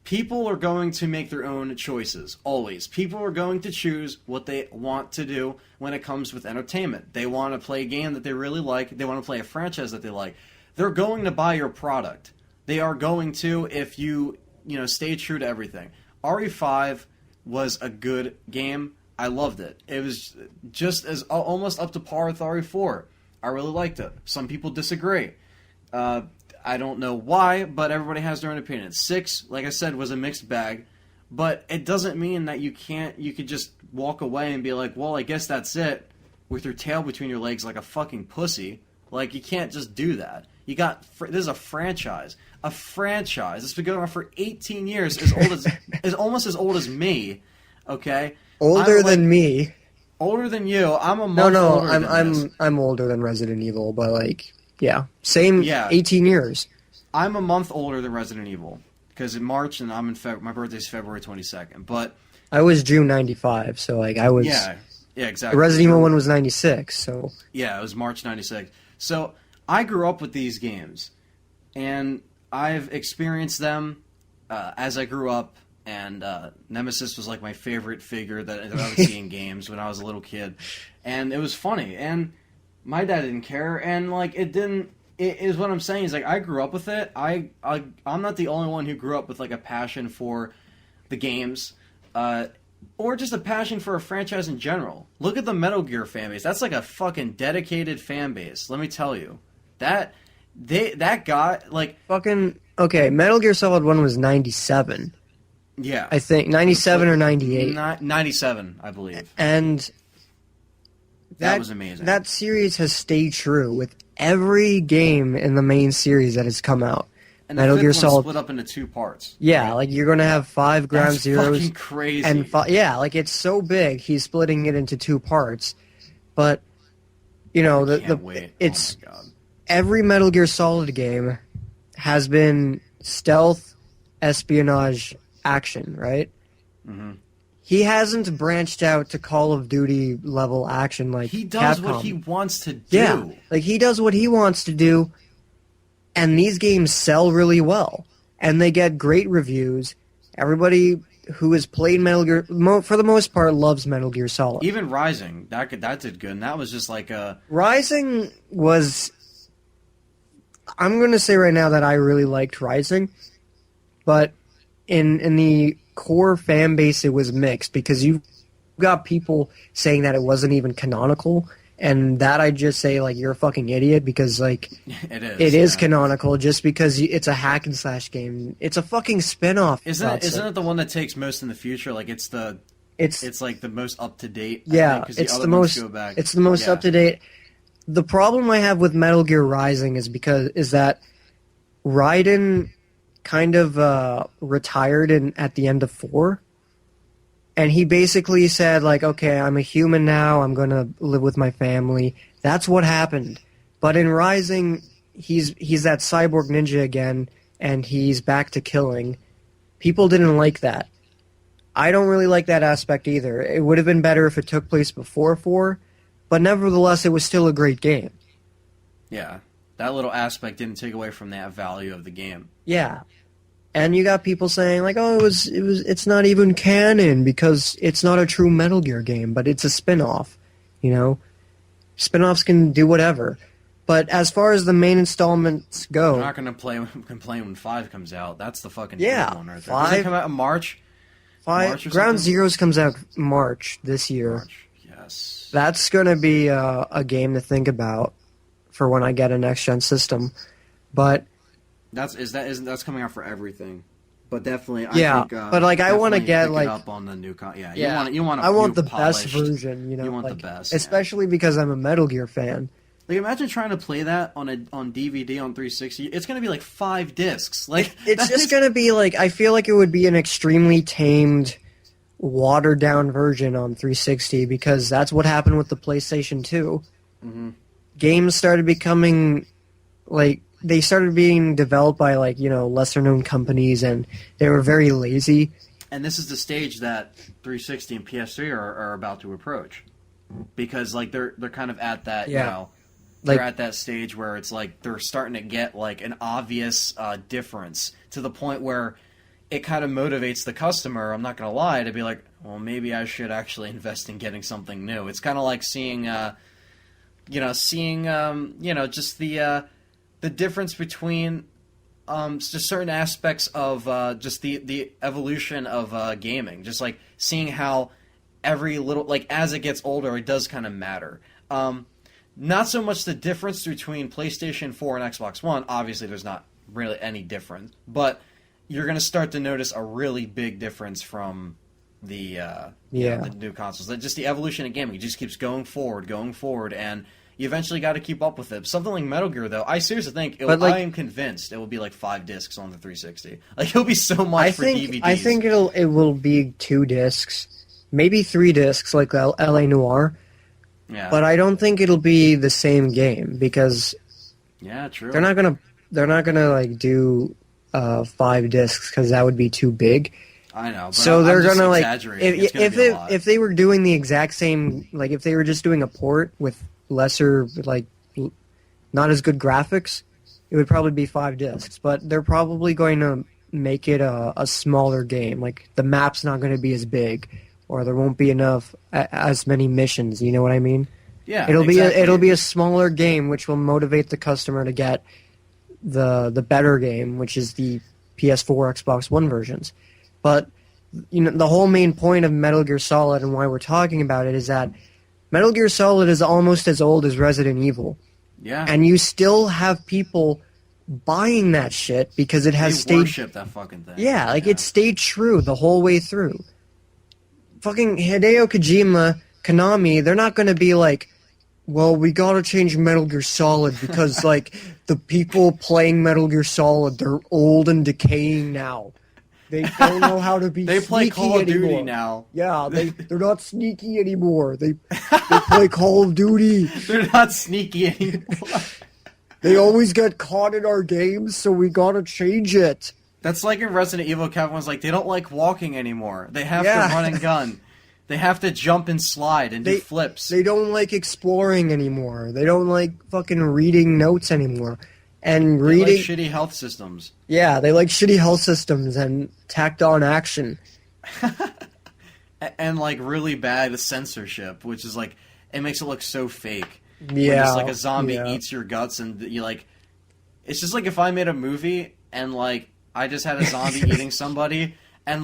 people are going to make their own choices, always. People are going to choose what they want to do when it comes with entertainment. They want to play a game that they really like. They want to play a franchise that they like. They're going to buy your product. They are going to, if you stay true to everything. RE5 was a good game. I loved it. It was just as almost up to par with RE4. I really liked it. Some people disagree. I don't know why, but everybody has their own opinion. 6, like I said, was a mixed bag, but it doesn't mean that you could just walk away and be like, well, I guess that's it, with your tail between your legs like a fucking pussy. Like, you can't just do that. This is a franchise. A franchise. It's been going on for 18 years, is almost as old as me, okay? Older than me. Older than you. I'm a month older than this. I'm older than Resident Evil, but like... Yeah, same. Yeah. 18 years. I'm a month older than Resident Evil because in March and I'm in my birthday's February 22nd. But I was June '95, so like I was. Yeah, exactly. The Resident Evil one was '96, so. Yeah, it was March '96. So I grew up with these games, and I've experienced them as I grew up. And Nemesis was like my favorite figure that I would see in games when I was a little kid, and it was funny and. My dad didn't care, and like it is what I'm saying is like I grew up with it. I'm not the only one who grew up with like a passion for the games, or just a passion for a franchise in general. Look at the Metal Gear fan base. That's like a fucking dedicated fan base. Let me tell you, that guy like fucking okay. Metal Gear Solid 1 was 97. Yeah, I think 97 or 98. 97, I believe. And that was amazing. That series has stayed true with every game in the main series that has come out. And Metal Gear Solid split up into 2 parts. Yeah, like you're gonna have 5 Ground Zeroes. Fucking crazy. And yeah, like it's so big, he's splitting it into 2 parts. But you know, it's oh my God. Every Metal Gear Solid game has been stealth, espionage, action, right? Mm-hmm. He hasn't branched out to Call of Duty level action like he does Capcom. what he wants to do. Yeah, like he does what he wants to do, and these games sell really well, and they get great reviews. Everybody who has played Metal Gear, for the most part, loves Metal Gear Solid. Even Rising, that did good, and that was just like a... Rising was... I'm going to say right now that I really liked Rising, but in the core fan base, it was mixed, because you got people saying that it wasn't even canonical, and that I just say, like, you're a fucking idiot, because, like, it is canonical just because it's a hack and slash game. It's a fucking spin-off. Isn't it the one that takes most in the future? Like, it's like the most up-to-date, yeah, I think, 'cause it's the most up-to-date. The problem I have with Metal Gear Rising is that Raiden kind of retired at the end of 4, and he basically said, like, okay, I'm a human now, I'm going to live with my family. That's what happened. But in Rising, he's that cyborg ninja again, and he's back to killing. People didn't like that. I don't really like that aspect either. It would have been better if it took place before 4, but nevertheless, it was still a great game. Yeah, that little aspect didn't take away from that value of the game. Yeah. And you got people saying, like, oh, it's not even canon because it's not a true Metal Gear game, but it's a spin-off, you know? Spin-offs can do whatever. But as far as the main installments go... I'm not going to complain when 5 comes out. That's the fucking big one right there. 5... Does it come out in March? 5... Ground Zeroes comes out March this year. March, yes. That's going to be a game to think about for when I get a next-gen system. But... That's coming out for everything, but definitely I think, but like I want to get like up on the new you want I want the best version, you know, you want like, the best, especially because I'm a Metal Gear fan. Like imagine trying to play that on DVD on 360. It's gonna be like 5 discs. Like it's just gonna be like I feel like it would be an extremely tamed, watered down version on 360 because that's what happened with the PlayStation 2. Mm-hmm. Games started becoming like. They started being developed by, like, you know, lesser-known companies, and they were very lazy. And this is the stage that 360 and PS3 are about to approach. Because, like, they're kind of at that, you know, they're at that stage where it's, like, they're starting to get, like, an obvious difference to the point where it kind of motivates the customer, I'm not going to lie, to be like, well, maybe I should actually invest in getting something new. It's kind of like seeing just the difference between just certain aspects of just the evolution of gaming. Just like seeing how every little, like as it gets older, it does kind of matter. Not so much the difference between PlayStation 4 and Xbox One. Obviously, there's not really any difference. But you're going to start to notice a really big difference from the new consoles. Just the evolution of gaming. It just keeps going forward, and you eventually got to keep up with it. Something like Metal Gear, though, I seriously think I am convinced it will be like 5 discs on the 360. Like it'll be so much for DVDs. I think it will be 2 discs, maybe 3 discs, like LA Noire. Yeah. But I don't think it'll be the same game because true. They're not gonna like do 5 discs because that would be too big. I know. But so they're gonna like if they were doing the exact same, like if they were just doing a port with lesser, like, not as good graphics, it would probably be 5 discs. But they're probably going to make it a smaller game. Like, the map's not going to be as big, or there won't be as many missions. You know what I mean? Yeah, it'll be a smaller game, which will motivate the customer to get the better game, which is the PS4, Xbox One versions. But the whole main point of Metal Gear Solid and why we're talking about it is that Metal Gear Solid is almost as old as Resident Evil. Yeah. And you still have people buying that shit because it has stayed... worship that fucking thing. Yeah, it stayed true the whole way through. Fucking Hideo Kojima, Konami, they're not going to be like, well, we gotta change Metal Gear Solid because, the people playing Metal Gear Solid, they're old and decaying now. They don't know how to be They play Call of anymore. Duty now. Yeah, they're not sneaky anymore. They play Call of Duty. They're not sneaky anymore. They always get caught in our games, so we gotta change it. That's like in Resident Evil, Capcom's like, they don't like walking anymore. They have to run and gun. They have to jump and slide and do flips. They don't like exploring anymore. They don't like fucking reading notes anymore. And reading... They like shitty health systems. Yeah, they like shitty health systems and tacked-on action. And, really bad censorship, which is it makes it look so fake. Yeah. When just, a zombie eats your guts and you, It's just like if I made a movie and, I just had a zombie eating somebody... And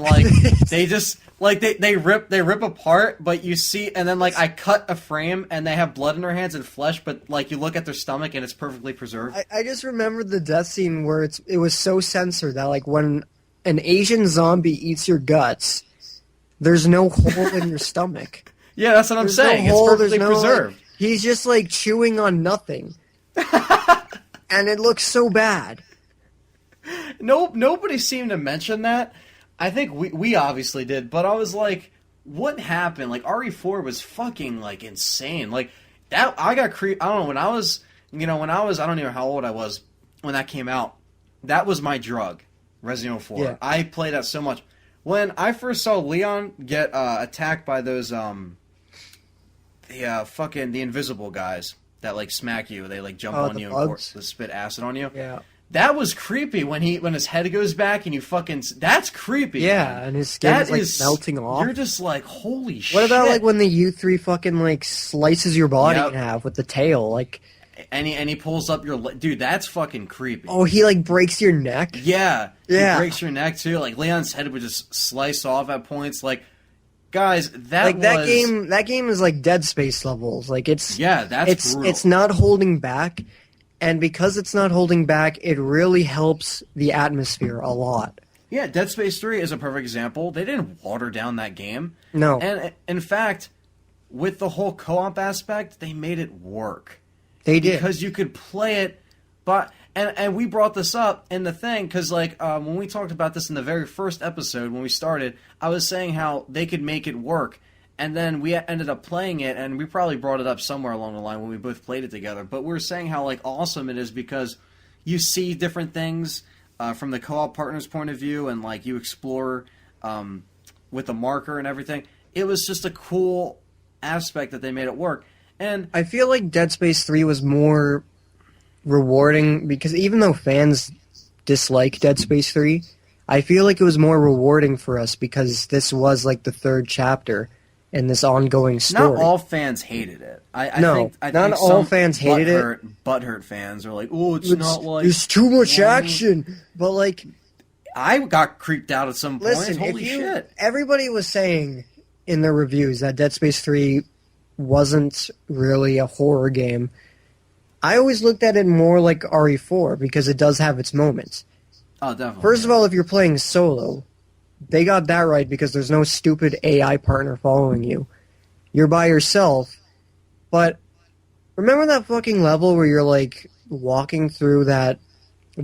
they just they rip apart, but you see, and then I cut a frame, and they have blood in their hands and flesh, but you look at their stomach and it's perfectly preserved. I just remembered the death scene where it was so censored that when an Asian zombie eats your guts, there's no hole in your stomach. Yeah, that's what I'm saying. No hole, it's perfectly preserved. He's just chewing on nothing, and it looks so bad. Nobody seemed to mention that. I think we obviously did, but I was like, what happened? RE4 was fucking, insane. That, I got I don't know, when I was, I don't even know how old I was when that came out. That was my drug, Resident Evil 4. Yeah. I played that so much. When I first saw Leon get attacked by those, the invisible guys that, smack you. They, jump on you bugs? and spit acid on you. Yeah. That was creepy when his head goes back and you fucking... That's creepy. Yeah, man. and his skin is melting off. You're just holy shit. What about when the U3 fucking slices your body in half with the tail? And he pulls up your... Dude, that's fucking creepy. Oh, he breaks your neck? Yeah. Yeah. He breaks your neck too. Leon's head would just slice off at points. Guys, that game is Dead Space levels. It's... Yeah, that's brutal. It's not holding back. And because it's not holding back, it really helps the atmosphere a lot. Yeah, Dead Space 3 is a perfect example. They didn't water down that game. No. And, in fact, with the whole co-op aspect, they made it work. They did. Because you could play it, but... And we brought this up in the thing, because, when we talked about this in the very first episode, when we started, I was saying how they could make it work. And then we ended up playing it, and we probably brought it up somewhere along the line when we both played it together. But we were saying how awesome it is because you see different things from the co-op partner's point of view, and you explore with the marker and everything. It was just a cool aspect that they made it work. And I feel like Dead Space 3 was more rewarding because even though fans dislike Dead Space 3, I feel like it was more rewarding for us because this was the third chapter in this ongoing story. Not all fans hated it. I not think all fans hated it. Butthurt fans are oh, it's not there's too much action. But I got creeped out at some point. Listen, Holy shit! Everybody was saying in their reviews that Dead Space 3 wasn't really a horror game. I always looked at it more like RE4 because it does have its moments. Oh, definitely. First of all, if you're playing solo, they got that right because there's no stupid AI partner following you. You're by yourself. But remember that fucking level where you're walking through that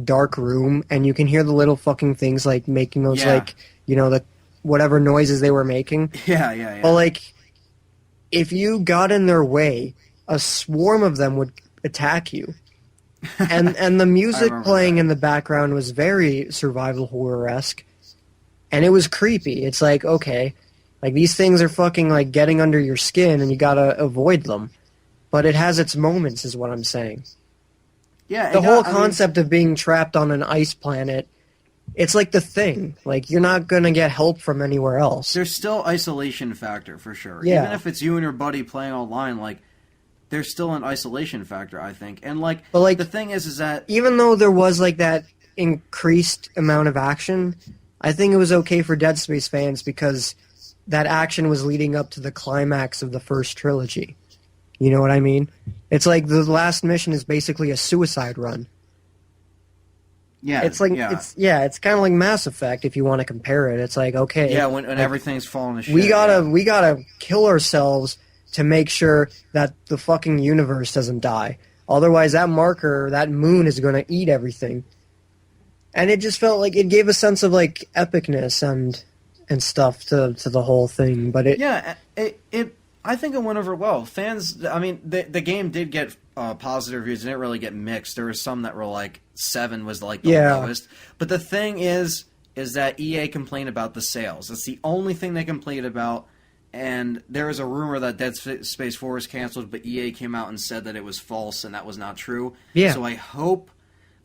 dark room and you can hear the little fucking things making those the whatever noises they were making? Yeah. Well, if you got in their way, a swarm of them would attack you. And the music playing in the background was very survival horror-esque. And it was creepy. It's okay, these things are fucking getting under your skin and you gotta avoid them. But it has its moments is what I'm saying. Yeah. The whole concept of being trapped on an ice planet, it's The Thing. You're not gonna get help from anywhere else. There's still isolation factor for sure. Yeah. Even if it's you and your buddy playing online, there's still an isolation factor, I think. And but the thing is that even though there was that increased amount of action, I think it was okay for Dead Space fans because that action was leading up to the climax of the first trilogy. You know what I mean? It's like the last mission is basically a suicide run. Yeah, it's like it's kind of like Mass Effect if you want to compare it. It's like, okay, yeah, when everything's falling to shit. We gotta kill ourselves to make sure that the fucking universe doesn't die. Otherwise, that marker, that moon, is going to eat everything. And it just felt like it gave a sense of like epicness and stuff to the whole thing. But I think it went over well. Fans, I mean, the game did get positive reviews. It didn't really get mixed. There were some that were like 7 was like the lowest. But the thing is that EA complained about the sales. That's the only thing they complained about. And there was a rumor that Dead Space 4 was canceled, but EA came out and said that it was false and that was not true. Yeah. So I hope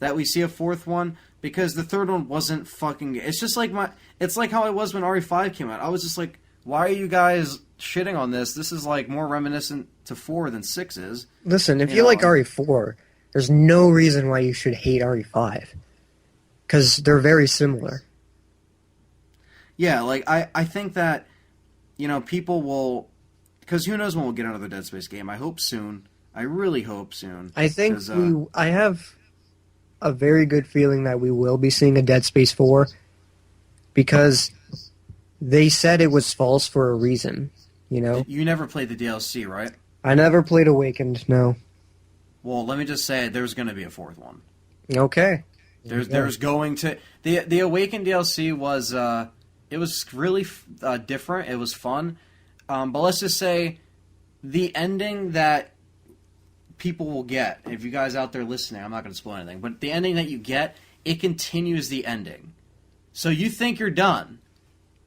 that we see a fourth one, because the third one wasn't fucking... It's just like it's like how I was when RE5 came out. I was just like, why are you guys shitting on this? This is like more reminiscent to 4 than 6 is. Listen, if you like RE4, there's no reason why you should hate RE5. Because they're very similar. Yeah, like, I think that, you know, people will... Because who knows when we'll get another Dead Space game. I hope soon. I really hope soon. I think I have a very good feeling that we will be seeing a Dead Space 4. Because they said it was false for a reason, you know? You never played the DLC, right? I never played Awakened, no. Well, let me just say, there's going to be a fourth one. Okay. There's going to... The Awakened DLC was... it was really different. It was fun. But let's just say the ending that people will get, if you guys out there listening, I'm not going to spoil anything, but the ending that you get, it continues the ending. So you think you're done,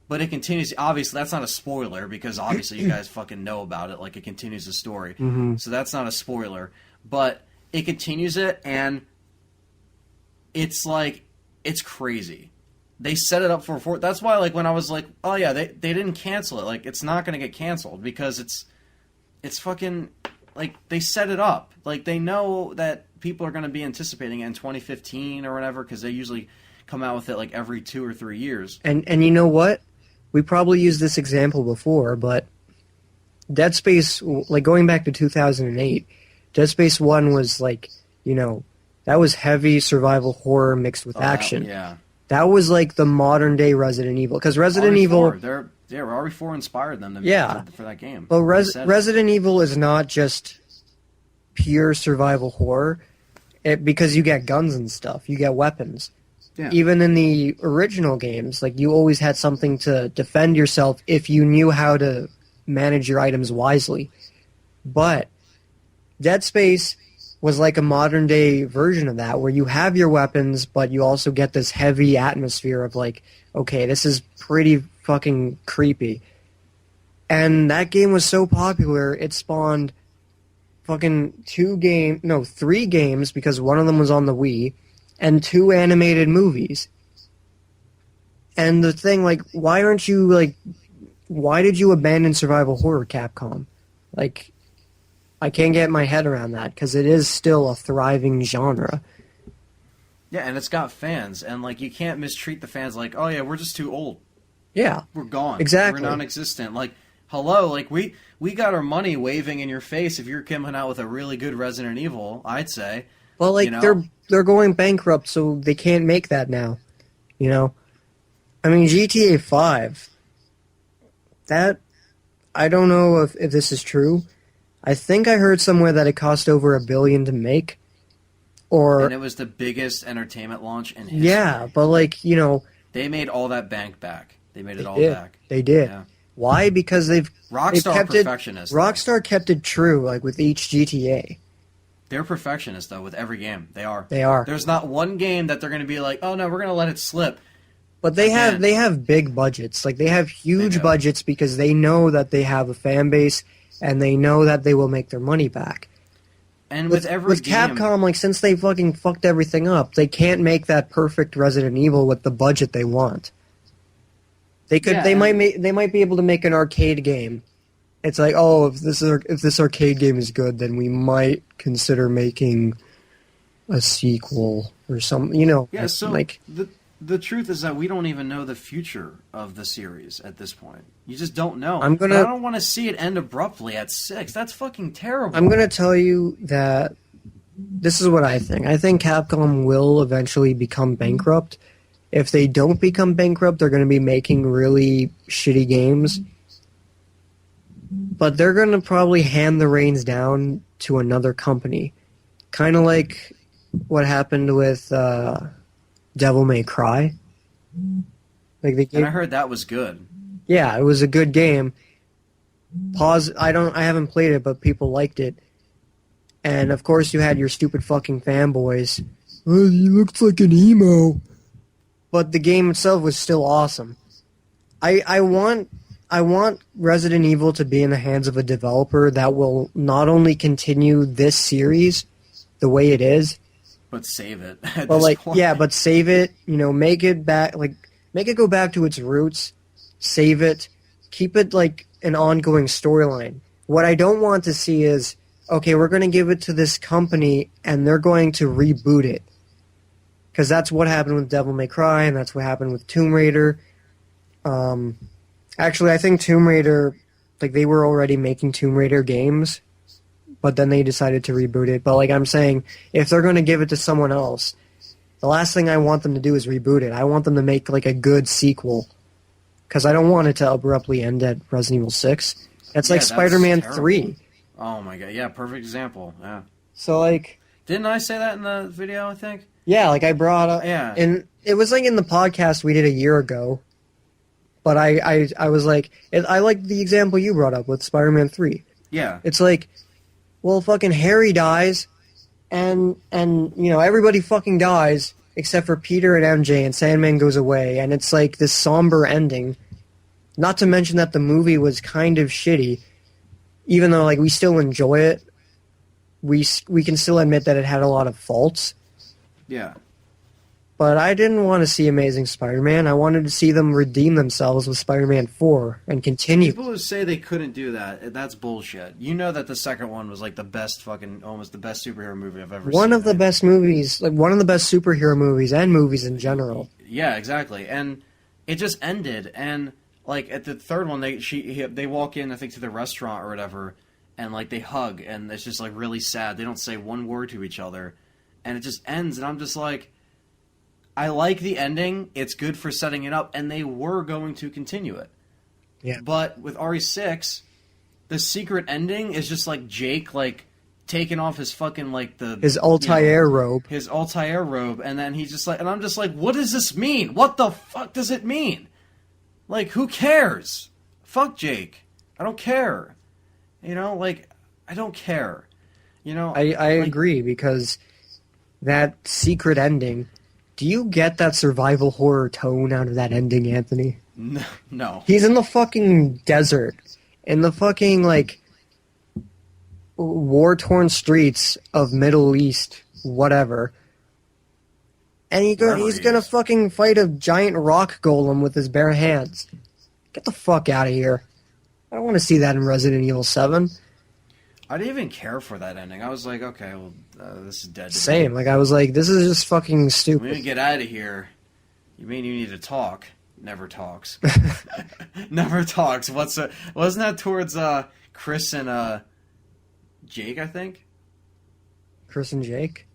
but it continues. Obviously, that's not a spoiler, because obviously you guys fucking know about it. Like, it continues the story. Mm-hmm. So that's not a spoiler. But it continues it, and it's like, it's crazy. They set it up for a fourth. That's why, like, when I was like, oh yeah, they didn't cancel it. Like, it's not going to get canceled, because it's fucking, like, they set it up. Like, they know that people are going to be anticipating it in 2015 or whatever, because they usually come out with it, like, every 2 or 3 years. And you know what? We probably used this example before, but Dead Space, like, going back to 2008, Dead Space 1 was, like, you know, that was heavy survival horror mixed with action. Yeah. That was like the modern day Resident Evil, because Resident Evil, RE4 inspired them for that game. But Resident Evil is not just pure survival horror, because you get guns and stuff, you get weapons. Yeah. Even in the original games, like, you always had something to defend yourself if you knew how to manage your items wisely. But Dead Space was like a modern day version of that, where you have your weapons, but you also get this heavy atmosphere of like, okay, this is pretty fucking creepy. And that game was so popular, it spawned fucking 3 games, because one of them was on the Wii, and 2 animated movies. And the thing, like, why did you abandon survival horror, Capcom? Like, I can't get my head around that, because it is still a thriving genre. Yeah, and it's got fans, and, like, you can't mistreat the fans like, oh yeah, we're just too old. Yeah. We're gone. Exactly. We're non-existent. Like, hello, like, we got our money waving in your face if you're coming out with a really good Resident Evil, I'd say. Well, like, you know? they're going bankrupt, so they can't make that now. You know? I mean, GTA 5, that, I don't know if this is true. I think I heard somewhere that it cost over $1 billion to make. And it was the biggest entertainment launch in history. Yeah, but, like, you know... They made all that bank back. They made it all did. back. They did. Yeah. Why? Because Rockstar perfectionists. Rockstar kept it true, like, with each GTA. They're perfectionists, though, with every game. They are. They are. There's not one game that they're going to be like, oh, no, we're going to let it slip. But they have big budgets. Like, they have huge budgets, because they know that they have a fan base, and they know that they will make their money back. And with every game... Capcom, like, since they fucking fucked everything up, they can't make that perfect Resident Evil with the budget they want. They could. They might be able to make an arcade game. It's like, oh, if this arcade game is good, then we might consider making a sequel or some. You know. Yeah. So like the truth is that we don't even know the future of the series at this point. You just don't know. I don't want to see it end abruptly at 6. That's fucking terrible. I'm gonna tell you that this is what I think. I think Capcom will eventually become bankrupt. If they don't become bankrupt, they're going to be making really shitty games. But they're going to probably hand the reins down to another company. Kind of like what happened with Devil May Cry. Like and I heard that was good. Yeah, it was a good game. I haven't played it, but people liked it. And of course you had your stupid fucking fanboys. Oh, he looks like an emo. But the game itself was still awesome. I want Resident Evil to be in the hands of a developer that will not only continue this series the way it is, but save it. But save it. Make it go back to its roots. Save it. Keep it like an ongoing storyline. What I don't want to see is, okay, we're going to give it to this company and they're going to reboot it. Because that's what happened with Devil May Cry, and that's what happened with Tomb Raider. Actually, I think Tomb Raider, they were already making Tomb Raider games, but then they decided to reboot it. But I'm saying, if they're going to give it to someone else, the last thing I want them to do is reboot it. I want them to make a good sequel, because I don't want it to abruptly end at Resident Evil 6. It's like Spider-Man 3. Oh my god, yeah, perfect example, yeah. So, didn't I say that in the video, I think? Yeah, I brought up... Yeah. And it was in the podcast we did a year ago, but I was I like the example you brought up with Spider-Man 3. Yeah. It's well, fucking Harry dies, and everybody fucking dies, except for Peter and MJ, and Sandman goes away, and it's this somber ending. Not to mention that the movie was kind of shitty, even though we still enjoy it. We can still admit that it had a lot of faults. Yeah. But I didn't want to see Amazing Spider-Man. I wanted to see them redeem themselves with Spider-Man 4 and continue. People who say they couldn't do that, that's bullshit. You know that the second one was the best almost the best superhero movie I've ever seen. One of the best movies, one of the best superhero movies and movies in general. Yeah, exactly. And it just ended, and at the third one, they walk in, I think, to the restaurant or whatever, and they hug, and it's just really sad. They don't say one word to each other. And it just ends, and I'm just I like the ending. It's good for setting it up, and they were going to continue it. Yeah. But with RE6, the secret ending is just Jake taking off his fucking his Altair robe. His Altair robe, and then he's just and I'm just what does this mean? What the fuck does it mean? Who cares? Fuck Jake. I don't care. I don't care. I agree, because that secret ending, do you get that survival horror tone out of that ending, Anthony? No. He's in the fucking desert, in the fucking, war-torn streets of Middle East, whatever. And he's gonna fucking fight a giant rock golem with his bare hands. Get the fuck out of here. I don't want to see that in Resident Evil 7. I didn't even care for that ending. I was okay, well, this is dead. Same. I was this is just fucking stupid. When we get out of here, you mean you need to talk? Never talks. Never talks. Wasn't that towards Chris and Jake, I think? Chris and Jake?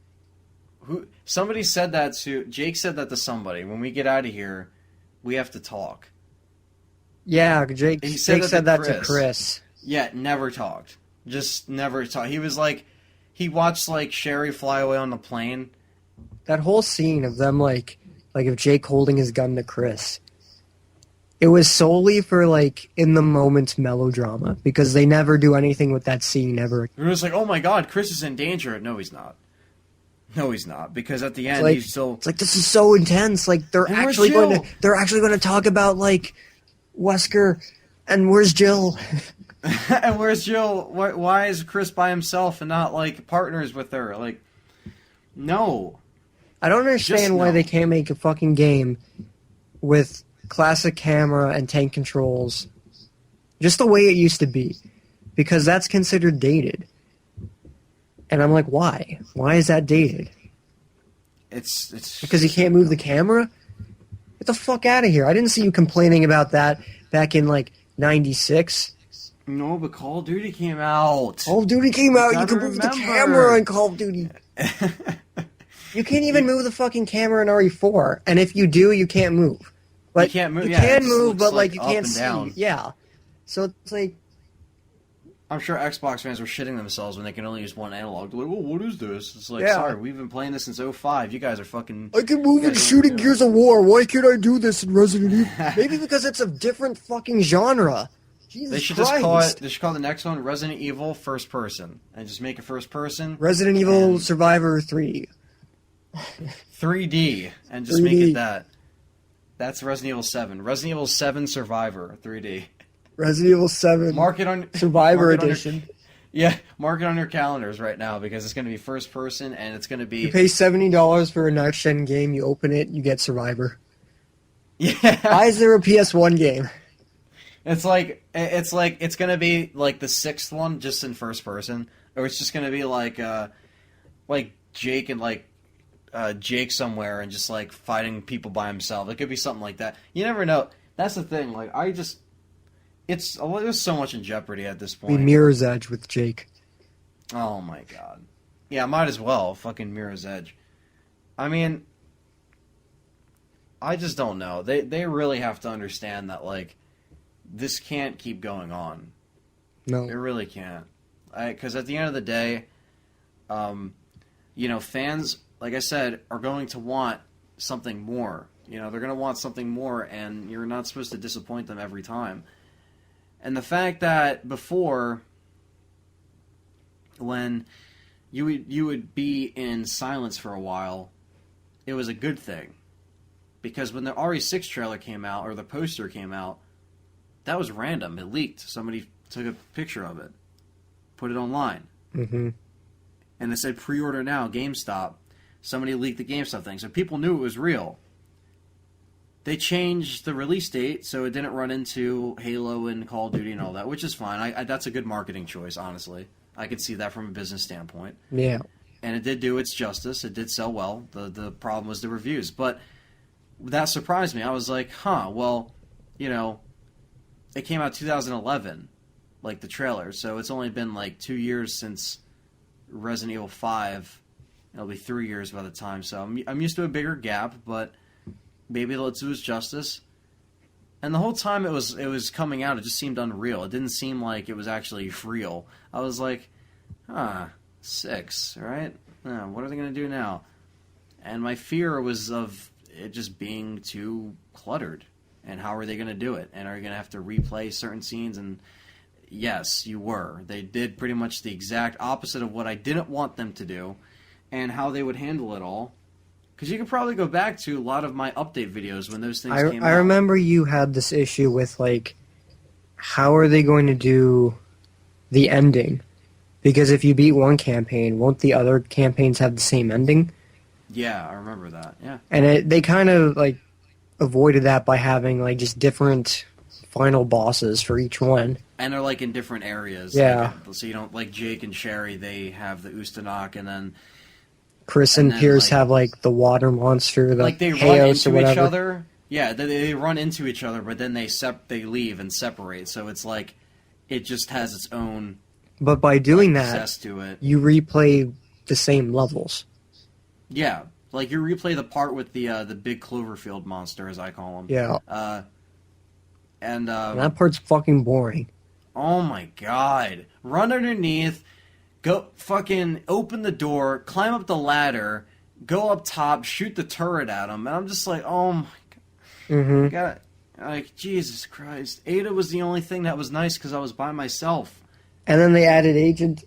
Somebody said that to... Jake said that to somebody. When we get out of here, we have to talk. Yeah, Jake said that to Chris. Yeah, never talked. Just never talked. He was he watched Sherry fly away on the plane. That whole scene of them of Jake holding his gun to Chris. It was solely for in the moment melodrama, because they never do anything with that scene ever. It was oh my god, Chris is in danger. No, he's not. No, he's not, because at the end he's still... It's this is so intense. They're actually going to talk about Wesker and where's Jill. And where's Jill? Why is Chris by himself and not partners with her? No. I don't understand why they can't make a fucking game with classic camera and tank controls, just the way it used to be, because that's considered dated. And I'm why? Why is that dated? It's because you can't move the camera? Get the fuck out of here. I didn't see you complaining about that back in, like, 96. No, but Call of Duty came out. Call of Duty came out. You can move the camera in Call of Duty. You can't even move the fucking camera in RE4. And if you do, you can't move. Like, you can't move. You yeah, can move, but, like, you can't see. Down. Yeah. So it's like... I'm sure Xbox fans were shitting themselves when they can only use one analog. They're like, well, what is this? It's like, sorry, we've been playing this since 05. You guys are fucking... I can move in shooting Gears of War. Why can't I do this in Resident Evil? Maybe because it's a different fucking genre. Jesus they should Christ. just call it... They should call the next one Resident Evil First Person. And just make it first person. Resident Evil Survivor 3. 3D. And just 3D. make it that. That's Resident Evil 7. Resident Evil 7 Survivor 3D. Resident Evil 7 Mark it on Survivor Edition. Mark it on your calendars right now because it's going to be first person and it's going to be... You pay $70 for a next-gen game, you open it, you get Survivor. Yeah. Why is there a PS1 game? It's going to be like the sixth one just in first person, or it's just going to be like Jake and Jake somewhere and just like fighting people by himself. It could be something like that. You never know. That's the thing. Like there's so much in jeopardy at this point. Be Mirror's Edge with Jake. Oh my god. Yeah, might as well. Fucking Mirror's Edge. I mean, I just don't know. They really have to understand that, like, this can't keep going on. No. It really can't. Because at the end of the day, fans, like I said, are going to want something more. They're going to want something more, and you're not supposed to disappoint them every time. And the fact that before, when you would be in silence for a while, it was a good thing. Because when the RE6 trailer came out, or the poster came out, that was random. It leaked. Somebody took a picture of it, put it online. Mm-hmm. And it said, pre-order now, GameStop. Somebody leaked the GameStop thing. So people knew it was real. They changed the release date so it didn't run into Halo and Call of Duty and all that, which is fine. That's a good marketing choice, honestly. I could see that from a business standpoint. Yeah. And it did do its justice. It did sell well. The problem was the reviews. But that surprised me. I was like, well, it came out 2011, like the trailer. So it's only been like 2 years since Resident Evil 5. It'll be 3 years by the time. So I'm used to a bigger gap, but maybe let's do its justice. And the whole time it was coming out, it just seemed unreal. It didn't seem like it was actually real. I was like, 6, right? What are they going to do now? And my fear was of it just being too cluttered. And how are they going to do it? And are you going to have to replay certain scenes? And yes, you were. They did pretty much the exact opposite of what I didn't want them to do and how they would handle it all. Because you could probably go back to a lot of my update videos when those things came out. I remember you had this issue with, like, how are they going to do the ending? Because if you beat one campaign, won't the other campaigns have the same ending? Yeah, I remember that, yeah. And they kind of, like, avoided that by having, like, just different final bosses for each one. And they're, like, in different areas. Yeah. Like, so you don't, like, Jake and Sherry, they have the Ustanok, and then... Chris and Pierce have, like, the water monster, the like, they Chaos run into or whatever. each other. Yeah, they run into each other, but then they leave and separate. So it's like, it just has its own... But by doing that, to it. you replay the same levels. Yeah, like you replay the part with the big Cloverfield monster, as I call him. Yeah. And that part's fucking boring. Oh my god! Run underneath, go fucking open the door, climb up the ladder, go up top, shoot the turret at him, and I'm just like, oh my god! Mm-hmm. God, like Jesus Christ! Ada was the only thing that was nice because I was by myself. And then they added Agent.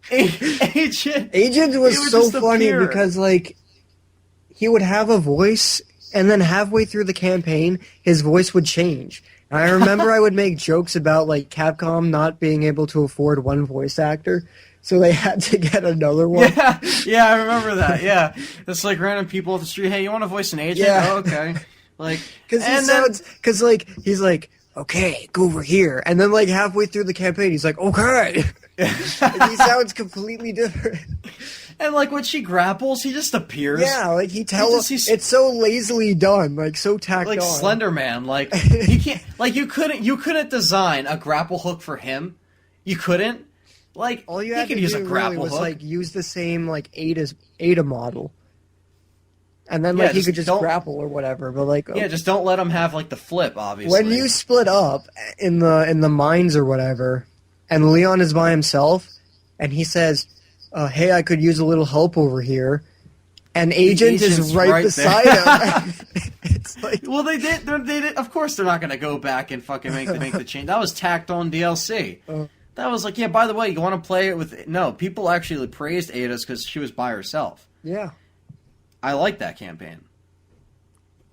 Agent. Agent was so funny because, like, he would have a voice, and then halfway through the campaign, his voice would change. And I remember I would make jokes about, like, Capcom not being able to afford one voice actor, so they had to get another one. Yeah, I remember that. Yeah, it's like random people off the street. Hey, you want to voice an agent? Yeah. Oh, okay. Like, because he's like, okay, go over here, and then like halfway through the campaign, he's like, okay. He sounds completely different. And like when she grapples, he just appears. Yeah, like it's so lazily done, like so tacked like on. Slender Man. Like he can't. Like you couldn't design a grapple hook for him. You couldn't. Like all you he had could to use do a grapple really was hook. like use the same like Ada model. And then, like, he could just grapple or whatever, but, like... Yeah, just don't let him have, like, the flip, obviously. When you split up in the mines or whatever, and Leon is by himself, and he says, hey, I could use a little help over here, and Agent is right beside him. It's like... Well, they did... Of course they're not going to go back and fucking make the change. That was tacked on DLC. That was like, yeah, by the way, you want to play it with... No, people actually praised Ada's because she was by herself. Yeah. I like that campaign.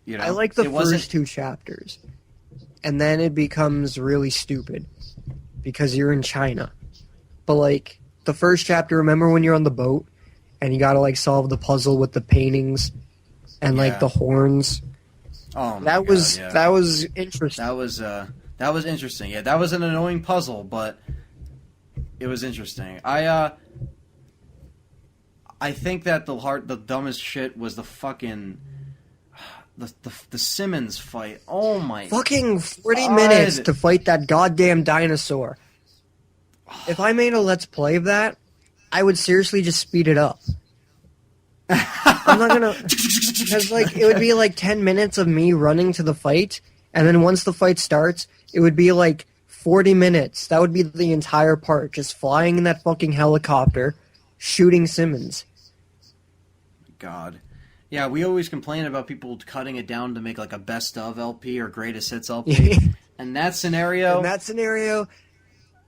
You know, I like the first 2 chapters. And then it becomes really stupid. Because you're in China. But, like, the first chapter, remember when you're on the boat? And you gotta, like, solve the puzzle with the paintings and, like, the horns? Oh, my God, that was interesting. That was interesting. Yeah, that was an annoying puzzle, but it was interesting. I think that the dumbest shit was the fucking the Simmons fight. Oh my! Fucking 40 minutes to fight that goddamn dinosaur. If I made a Let's Play of that, I would seriously just speed it up. I'm not gonna, because like it would be like 10 minutes of me running to the fight, and then once the fight starts, it would be like 40 minutes. That would be the entire part, just flying in that fucking helicopter, shooting Simmons. God. Yeah, we always complain about people cutting it down to make like a best of LP or greatest hits LP. In that scenario,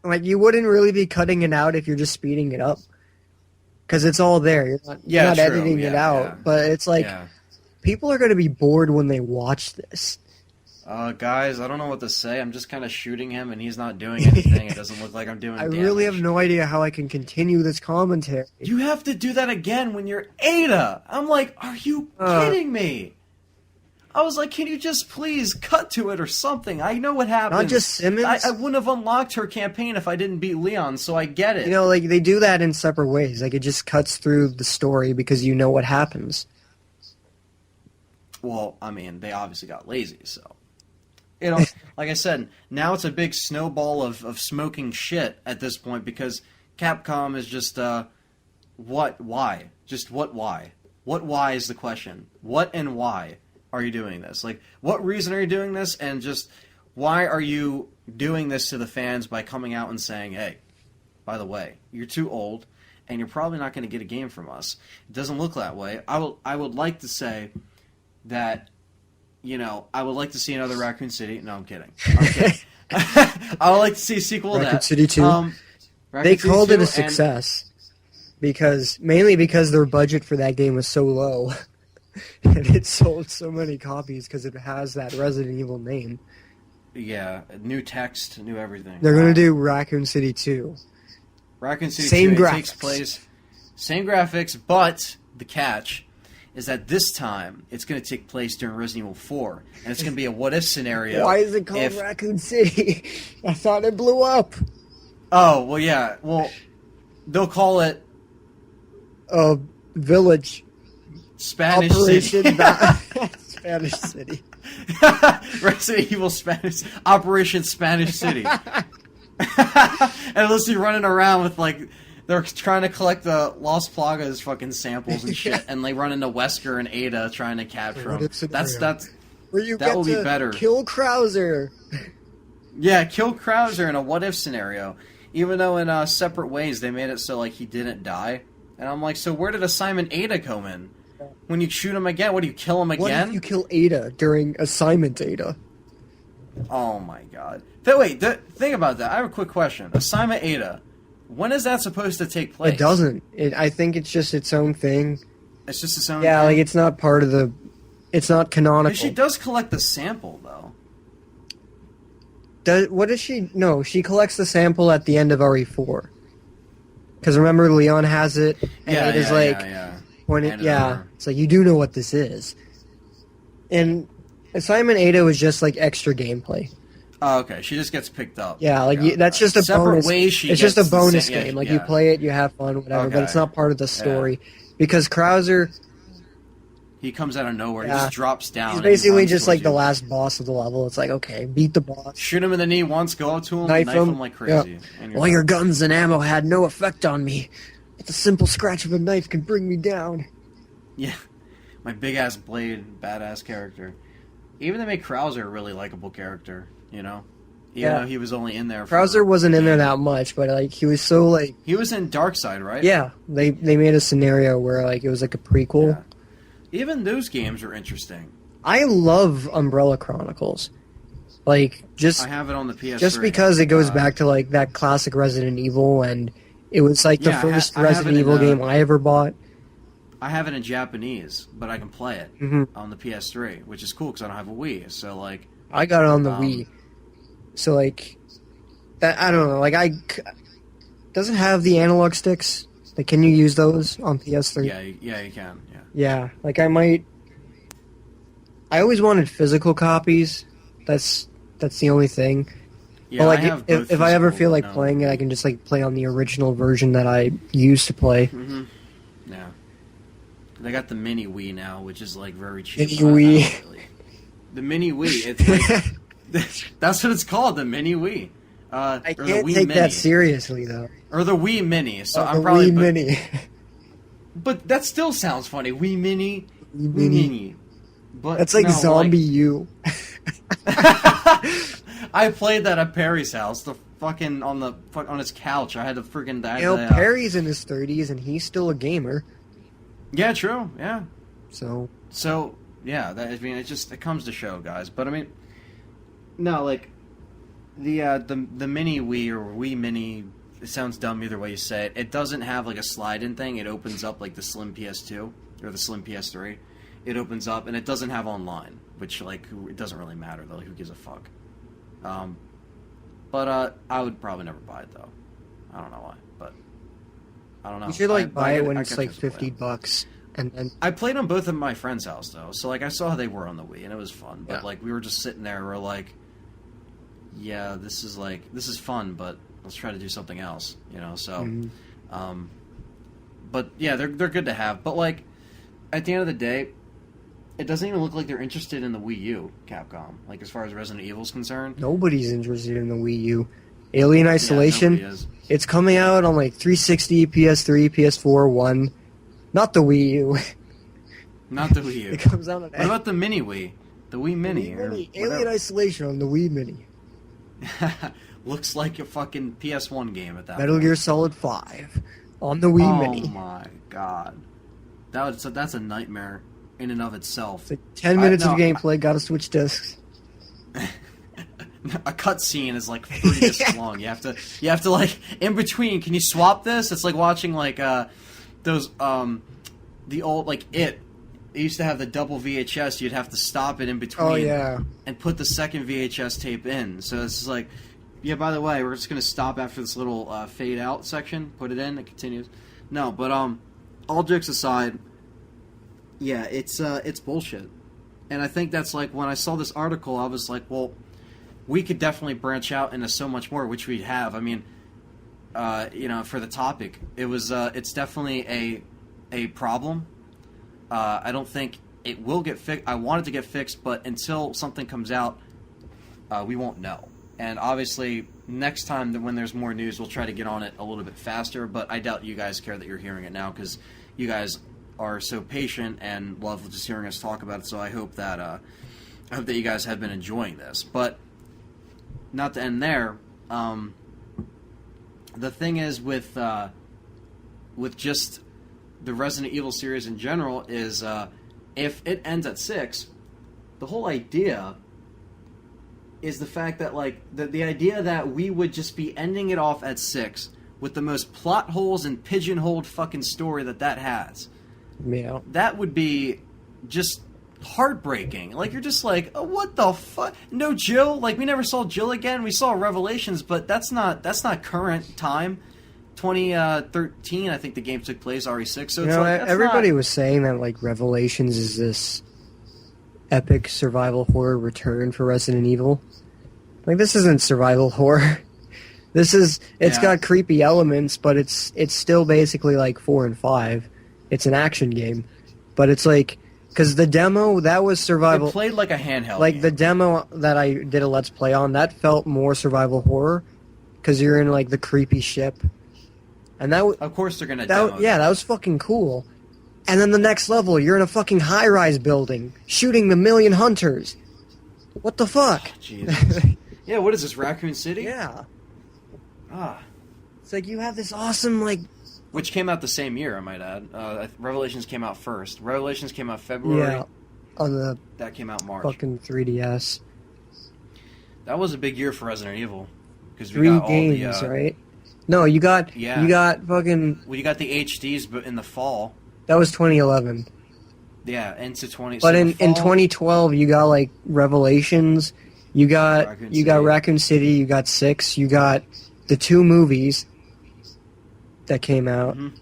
like you wouldn't really be cutting it out if you're just speeding it up. Because it's all there. You're not editing it out. Yeah. But it's like, people are going to be bored when they watch this. Guys, I don't know what to say. I'm just kind of shooting him, and he's not doing anything. It doesn't look like I'm doing damage. I really have no idea how I can continue this commentary. You have to do that again when you're Ada. I'm like, are you kidding me? I was like, can you just please cut to it or something? I know what happened. Not just Simmons? I wouldn't have unlocked her campaign if I didn't beat Leon, so I get it. You know, like, they do that in separate ways. Like, it just cuts through the story because you know what happens. Well, I mean, they obviously got lazy, so... You know, like I said, now it's a big snowball of smoking shit at this point because Capcom is just, what, why? Just what, why? What, why is the question? What and why are you doing this? Like, what reason are you doing this? And just, why are you doing this to the fans by coming out and saying, hey, by the way, you're too old, and you're probably not going to get a game from us. It doesn't look that way. I would like to say that... You know, I would like to see another Raccoon City. No, I'm kidding. I would like to see a sequel to that. Raccoon City 2. They called it a success mainly because their budget for that game was so low, and it sold so many copies because it has that Resident Evil name. Yeah, new text, new everything. They're gonna do Raccoon City 2. Raccoon City same 2 graphics. Takes place, same graphics, but the catch is that this time it's going to take place during Resident Evil 4, and it's going to be a what-if scenario. Why is it called Raccoon City? I thought it blew up. Oh, well, yeah. Well, they'll call it... Village. Spanish Operation City. Spanish City. Resident Evil Spanish... Operation Spanish City. And unless you're running around with, like... They're trying to collect the Los Plagas fucking samples and shit, and they run into Wesker and Ada trying to capture them. That will be better. Kill Krauser. Yeah, kill Krauser in a what-if scenario. Even though in separate ways they made it so like he didn't die. And I'm like, so where did Assignment Ada come in? When you shoot him again, what do you kill him again? What if you kill Ada during Assignment Ada? Oh my god. Wait, think about that. I have a quick question. Assignment Ada. When is that supposed to take place? It doesn't. I think it's just its own thing. It's just its own thing? Yeah, like it's not part of the... It's not canonical. She does collect the sample, though. What does she... No, she collects the sample at the end of RE4. Because remember, Leon has it, and it is like... When it, it's like, you do know what this is. And Assignment Ada was just like extra gameplay. Oh, okay. She just gets picked up. Yeah, like that's just a separate bonus. ways. It's just a bonus game. Like you yeah. play it, you have fun, whatever. Okay. But it's not part of the story because Krauser. He comes out of nowhere. Yeah. He just drops down. He's basically just like you. the last boss of the level. It's like, okay, beat the boss. Shoot him in the knee once, go up to him, Knife him like crazy. Yeah. All your guns and ammo had no effect on me. But the simple scratch of a knife can bring me down. Yeah. My big-ass blade, badass character. Even they make Krauser a really likable character, you know? Even though he was only in there Krauser wasn't in there that much, but like he was so like... He was in Darkside, right? Yeah. They made a scenario where like it was like a prequel. Yeah. Even those games are interesting. I love Umbrella Chronicles. Like, just... I have it on the PS3. Just because it goes back to, like, that classic Resident Evil, and it was, like, the first Resident Evil game I ever bought. I have it in Japanese, but I can play it on the PS3, which is cool because I don't have a Wii. So, like... I got it on the Wii. So, like... I don't know, like, does it have the analog sticks? Like, can you use those on PS3? Yeah, you can, yeah. Yeah, like, I might... I always wanted physical copies. That's the only thing. Yeah, but like if I ever feel like playing it, I can just like play on the original version that I used to play. Mm-hmm. Yeah, they got the mini Wii now, which is like very cheap. Mini Wii. The mini Wii. It's like, that's what it's called, the mini Wii. I can't take that seriously though. Or the Wii Mini. So I'm the probably Wii Mini. But that still sounds funny. Wii Mini. Wii Mini. But that's like Zombie U. I played that at Perry's house. The fucking on his couch. I had the freaking. Perry's in his 30s and he's still a gamer. Yeah, true. Yeah. So yeah. I mean, it comes to show, guys. But I mean, no, like the mini Wii or Wii Mini. It sounds dumb either way you say it. It doesn't have like a slide-in thing. It opens up like the Slim PS2 or the Slim PS3. It opens up, and it doesn't have online, which, like, it doesn't really matter, though. Who gives a fuck? But I would probably never buy it, though. I don't know why, but I don't know. You should, like, buy it when it's, like, $50, and then... I played on both at my friend's house, though, so, like, I saw how they were on the Wii, and it was fun. But, like, we were just sitting there, we're like, yeah, this is fun, but let's try to do something else, you know, so... but, yeah, they're good to have. But, like, at the end of the day... It doesn't even look like they're interested in the Wii U, Capcom. Like, as far as Resident Evil's concerned. Nobody's interested in the Wii U. Alien Isolation, it's coming out on, like, 360, PS3, PS4, 1. Not the Wii U. Not the Wii U. It comes out on... What about the Mini Wii? The Wii Mini? Wii Mini. Alien Isolation on the Wii Mini. Looks like a fucking PS1 game at that Metal Gear Solid 5 on the Wii Mini. Oh, my God. That's a nightmare. In and of itself. It's like 10 minutes of gameplay, gotta switch discs. A cutscene is like 3 discs long. You have to like in between. Can you swap this? It's like watching like those the old like it used to have the double VHS. You'd have to stop it in between. Oh yeah. And put the second VHS tape in. So it's just like, yeah. By the way, we're just gonna stop after this little fade out section. Put it in. It continues. No, but all jokes aside. Yeah, it's bullshit. And I think that's like, when I saw this article, I was like, well, we could definitely branch out into so much more, which we have. I mean, you know, for the topic, it's definitely a problem. I don't think it will get fixed. I want it to get fixed, but until something comes out, we won't know. And obviously, next time when there's more news, we'll try to get on it a little bit faster, but I doubt you guys care that you're hearing it now, because you guys are so patient and love just hearing us talk about it. So I hope that you guys have been enjoying this. But not to end there. The thing is with just the Resident Evil series in general is if it ends at 6, the whole idea is the fact that like the idea that we would just be ending it off at 6 with the most plot holes and pigeonholed fucking story that has. Yeah. That would be just heartbreaking. Like, you're just like, oh, what the fuck? No Jill? Like, we never saw Jill again. We saw Revelations, but that's not current time. 2013, I think the game took place, RE6. So it's like, everybody was saying that like Revelations is this epic survival horror return for Resident Evil. Like, this isn't survival horror. It's got creepy elements, but it's still basically like 4 and 5. It's an action game, but it's like, because the demo, that was survival. It played like a handheld Like, game. the demo that I did a Let's Play on, that felt more survival horror, because you're in, like, the creepy ship. And that of course they're gonna demo yeah, that was fucking cool. And then the next level, you're in a fucking high-rise building, shooting the million hunters. What the fuck? Oh, Jesus. Yeah, what is this, Raccoon City? Yeah. Ah. It's like, you have this awesome, like... Which came out the same year, I might add. Revelations came out first. Revelations came out February. Yeah, on the That came out March. fucking 3DS. That was a big year for Resident Evil. Because we 3 got games, all the... right? No, you got fucking... Well, you got the HDs but in the fall. That was 2011. Yeah, into 20... But so in the fall, 2012, you got, like, Revelations, you got Raccoon City, you got 6, you got the 2 movies that came out. Mm-hmm.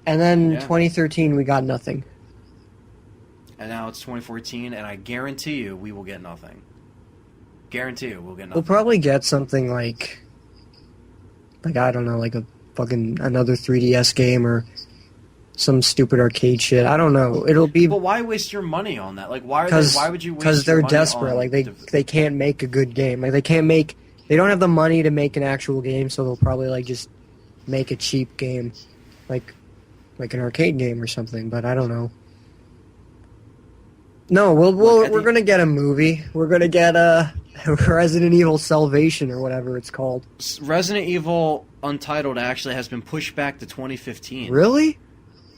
And then Yeah. 2013, we got nothing. And now it's 2014, and I guarantee you we will get nothing. Guarantee you we'll get nothing. We'll probably get something like, I don't know, like a fucking another 3DS game or some stupid arcade shit. I don't know. It'll be... But why waste your money on that? Like, why would you waste Because your they're money desperate. on Like, they can't make a good game. Like, they don't have the money to make an actual game, so they'll probably, like, just make a cheap game. Like an arcade game or something, but I don't know. No, we're gonna get a movie. We're gonna get Resident Evil Salvation or whatever it's called. Resident Evil Untitled actually has been pushed back to 2015. Really?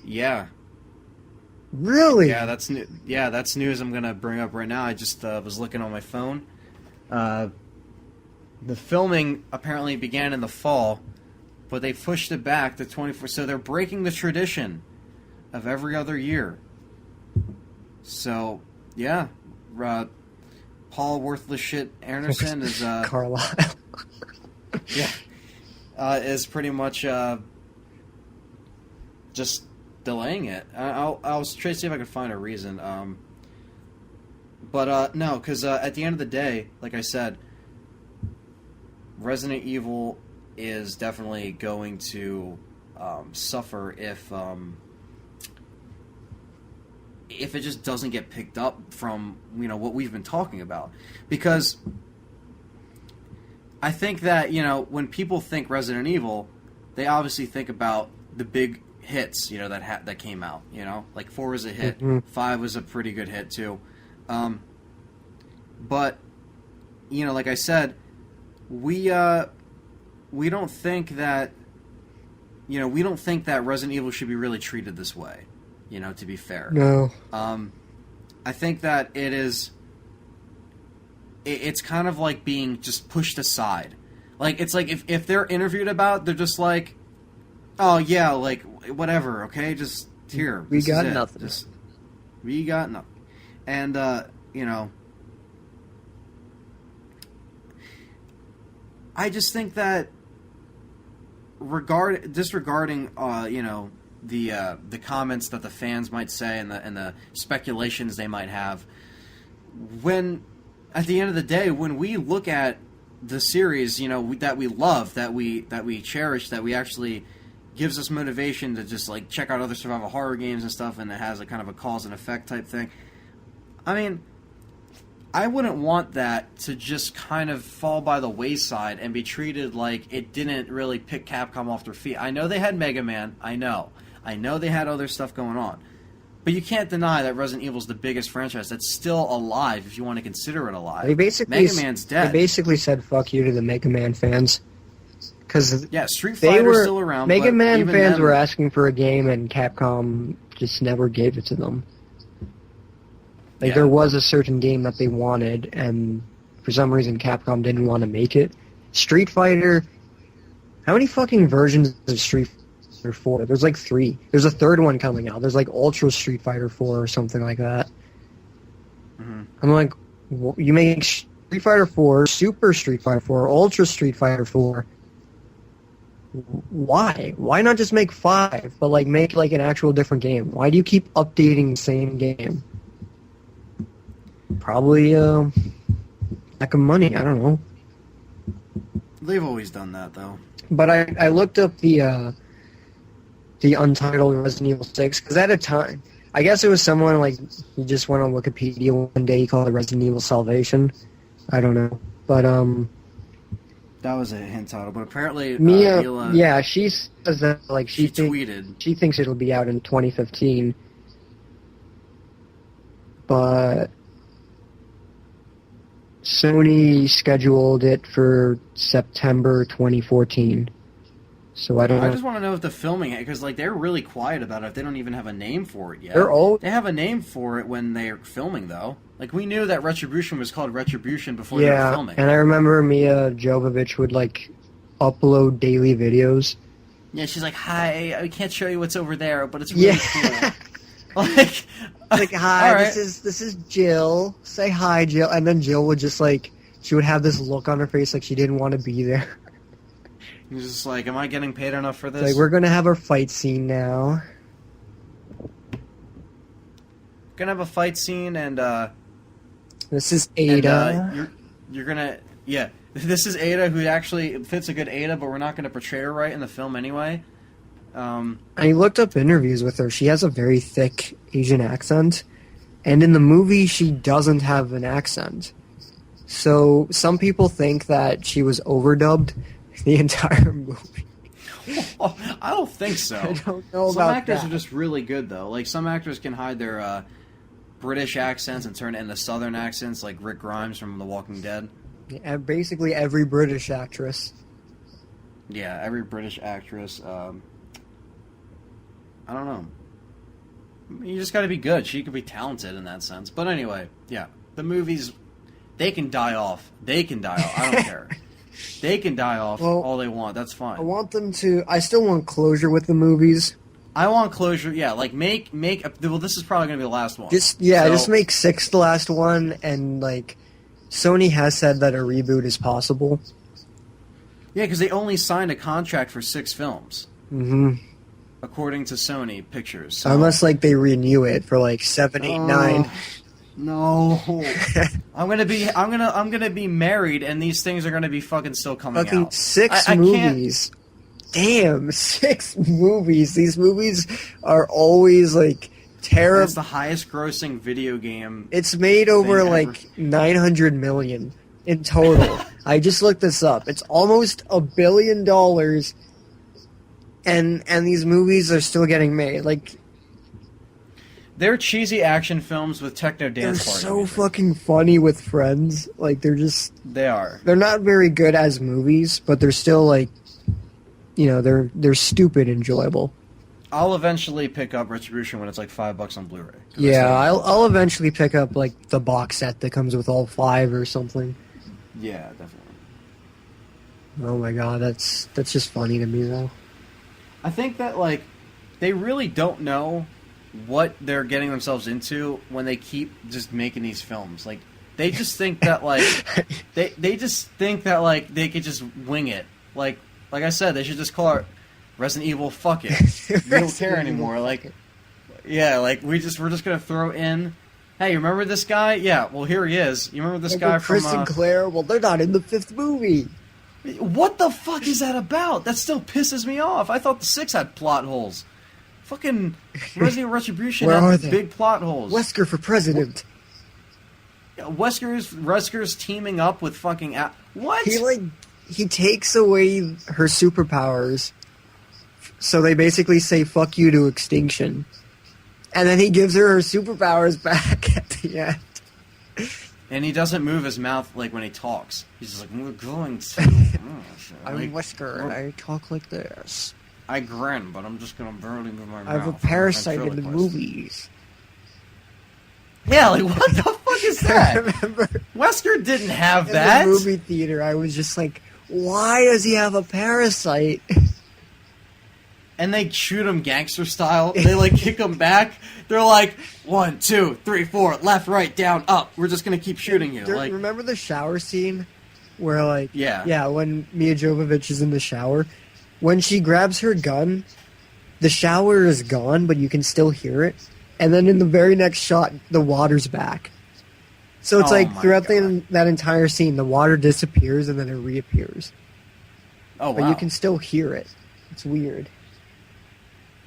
Yeah. Really? Yeah, that's news I'm gonna bring up right now. I just was looking on my phone. The filming apparently began in the fall, but they pushed it back to 24. So they're breaking the tradition of every other year. So yeah, Paul Worthless Shit Anderson is Carlisle. is pretty much just delaying it. I'll try to see if I can find a reason. But no, because at the end of the day, like I said, Resident Evil is definitely going to suffer if it just doesn't get picked up from what we've been talking about. Because I think that when people think Resident Evil, they obviously think about the big hits that came out. Like 4 was a hit, 5 was a pretty good hit too. But like I said, we don't think that Resident Evil should be really treated this way. To be fair. No. I think that it's kind of like being just pushed aside. Like, it's like if they're interviewed about it, they're just like, oh yeah, like whatever, okay, just here. We got nothing. We got nothing. And I just think that disregarding the comments that the fans might say and the speculations they might have, when at the end of the day, when we look at the series, that we love, that we cherish, that we actually gives us motivation to just like check out other survival horror games and stuff, and it has a kind of a cause and effect type thing. I mean, I wouldn't want that to just kind of fall by the wayside and be treated like it didn't really pick Capcom off their feet. I know they had Mega Man. I know they had other stuff going on. But you can't deny that Resident Evil is the biggest franchise that's still alive, if you want to consider it alive. Mega Man's dead. They basically said fuck you to the Mega Man fans. Cause Street Fighter's still around. Mega Man fans were asking for a game, and Capcom just never gave it to them. There was a certain game that they wanted, and for some reason Capcom didn't want to make it. Street Fighter... How many fucking versions of Street Fighter 4? There's like 3. There's a third one coming out. There's like Ultra Street Fighter 4 or something like that. Mm-hmm. I'm like, you make Street Fighter 4, Super Street Fighter 4, Ultra Street Fighter 4. Why? Why not just make 5, but like make like an actual different game? Why do you keep updating the same game? Probably lack of money. I don't know. They've always done that, though. But I looked up the untitled Resident Evil 6 because at a time, I guess it was someone like he just went on Wikipedia one day. He called it Resident Evil Salvation. I don't know, but that was a hint title. But apparently, Mia, Mila, yeah, she says that like she tweeted. She thinks it'll be out in 2015, but Sony scheduled it for September 2014. So I don't know. I just want to know if the filming, because like they're really quiet about it. They don't even have a name for it yet. They're old. They have a name for it when they're filming, though. Like we knew that Retribution was called Retribution before they were filming. And I remember Mia Jovovich would like upload daily videos. Yeah, she's like, "Hi, I can't show you what's over there, but it's really cool." Like, hi, right. this is Jill. Say hi, Jill. And then Jill would just like, she would have this look on her face like she didn't want to be there. He's just like, am I getting paid enough for this? Like, we're gonna have our fight scene now. Gonna have a fight scene, and this is Ada. And, you're gonna, yeah. This is Ada, who actually fits a good Ada, but we're not gonna portray her right in the film anyway. I looked up interviews with her. She has a very thick Asian accent, and in the movie, she doesn't have an accent. So some people think that she was overdubbed the entire movie. Well, I don't think so. I don't know some about actors that. are just really good, though. Like, some actors can hide their British accents and turn it into Southern accents, like Rick Grimes from The Walking Dead. Yeah, basically every British actress. Yeah, every British actress. I don't know. You just got to be good. She could be talented in that sense. But anyway, yeah, the movies, they can die off. They can die off. I don't care. They can die off all they want. That's fine. I want them to. I still want closure with the movies. I want closure. Yeah, like make. Well, this is probably going to be the last one. Just make 6 the last one, and like Sony has said that a reboot is possible. Yeah, because they only signed a contract for 6 films. Mm-hmm. According to Sony Pictures. So. Unless like they renew it for like 7, 8, 9. No, I'm gonna be married, and these things are gonna be fucking still coming out. 6 movies. Damn, 6 movies. These movies are always like terrible. It's the highest grossing video game. It's made over like 900 million in total. I just looked this up. It's almost $1 billion, and these movies are still getting made. Like. They're cheesy action films with techno dance parties. They're so fucking funny with friends. Like, they're just... They are. They're not very good as movies, but they're still, like... You know, they're stupid enjoyable. I'll eventually pick up Retribution when it's like $5 on Blu-ray. Yeah, I'll eventually pick up, like, the box set that comes with all 5 or something. Yeah, definitely. Oh my god, that's just funny to me, though. I think that, like, they really don't know what they're getting themselves into when they keep just making these films. Like, they just think that, like, they just think that, like, they could just wing it. Like I said, they should just call it Resident Evil Fuck It. We don't care anymore. Like, yeah, like, we're just gonna throw in, hey, you remember this guy? Yeah, well, here he is. You remember this guy from... Chris and Claire? Well, they're not in the 5th movie. What the fuck is that about? That still pisses me off. I thought the 6 had plot holes. Fucking Resident Evil Retribution has big plot holes. Wesker for president. Wesker's teaming up with fucking... What? He takes away her superpowers, so they basically say, fuck you to extinction. And then he gives her superpowers back at the end. And he doesn't move his mouth like when he talks. He's just like, we're going to... I'm Wesker, and I talk like this. I grin, but I'm just going to barely move my mouth. I have a parasite in the movies. Yeah, like, what the fuck is that? I remember Wesker didn't have that. In the movie theater, I was just like, why does he have a parasite? And they shoot him gangster style. They, like, kick him back. They're like, 1, 2, 3, 4, left, right, down, up. We're just going to keep shooting you. Like, remember the shower scene? Where, like, yeah, when Mia Jovovich is in the shower, when she grabs her gun, the shower is gone, but you can still hear it. And then in the very next shot, the water's back. So it's Oh like my throughout God. that entire scene, the water disappears and then it reappears. Oh But wow. you can still hear it. It's weird.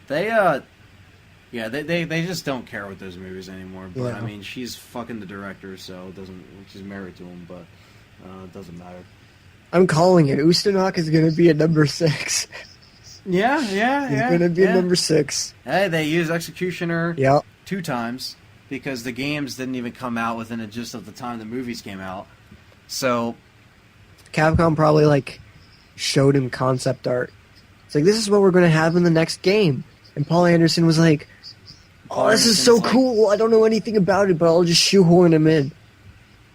They yeah, they just don't care with those movies anymore. But Yeah. I mean, she's fucking the director, so it doesn't. She's married to him, but it doesn't matter. I'm calling it. Ustanok is going to be a number 6. Yeah, yeah, He's yeah. going to be yeah. a number 6. Hey, they used Executioner Yep. 2 times because the games didn't even come out within just of the time the movies came out. So Capcom probably like showed him concept art. It's like, this is what we're going to have in the next game. And Paul Anderson was like, oh, this is so Anderson's like- cool. I don't know anything about it, but I'll just shoehorn him in.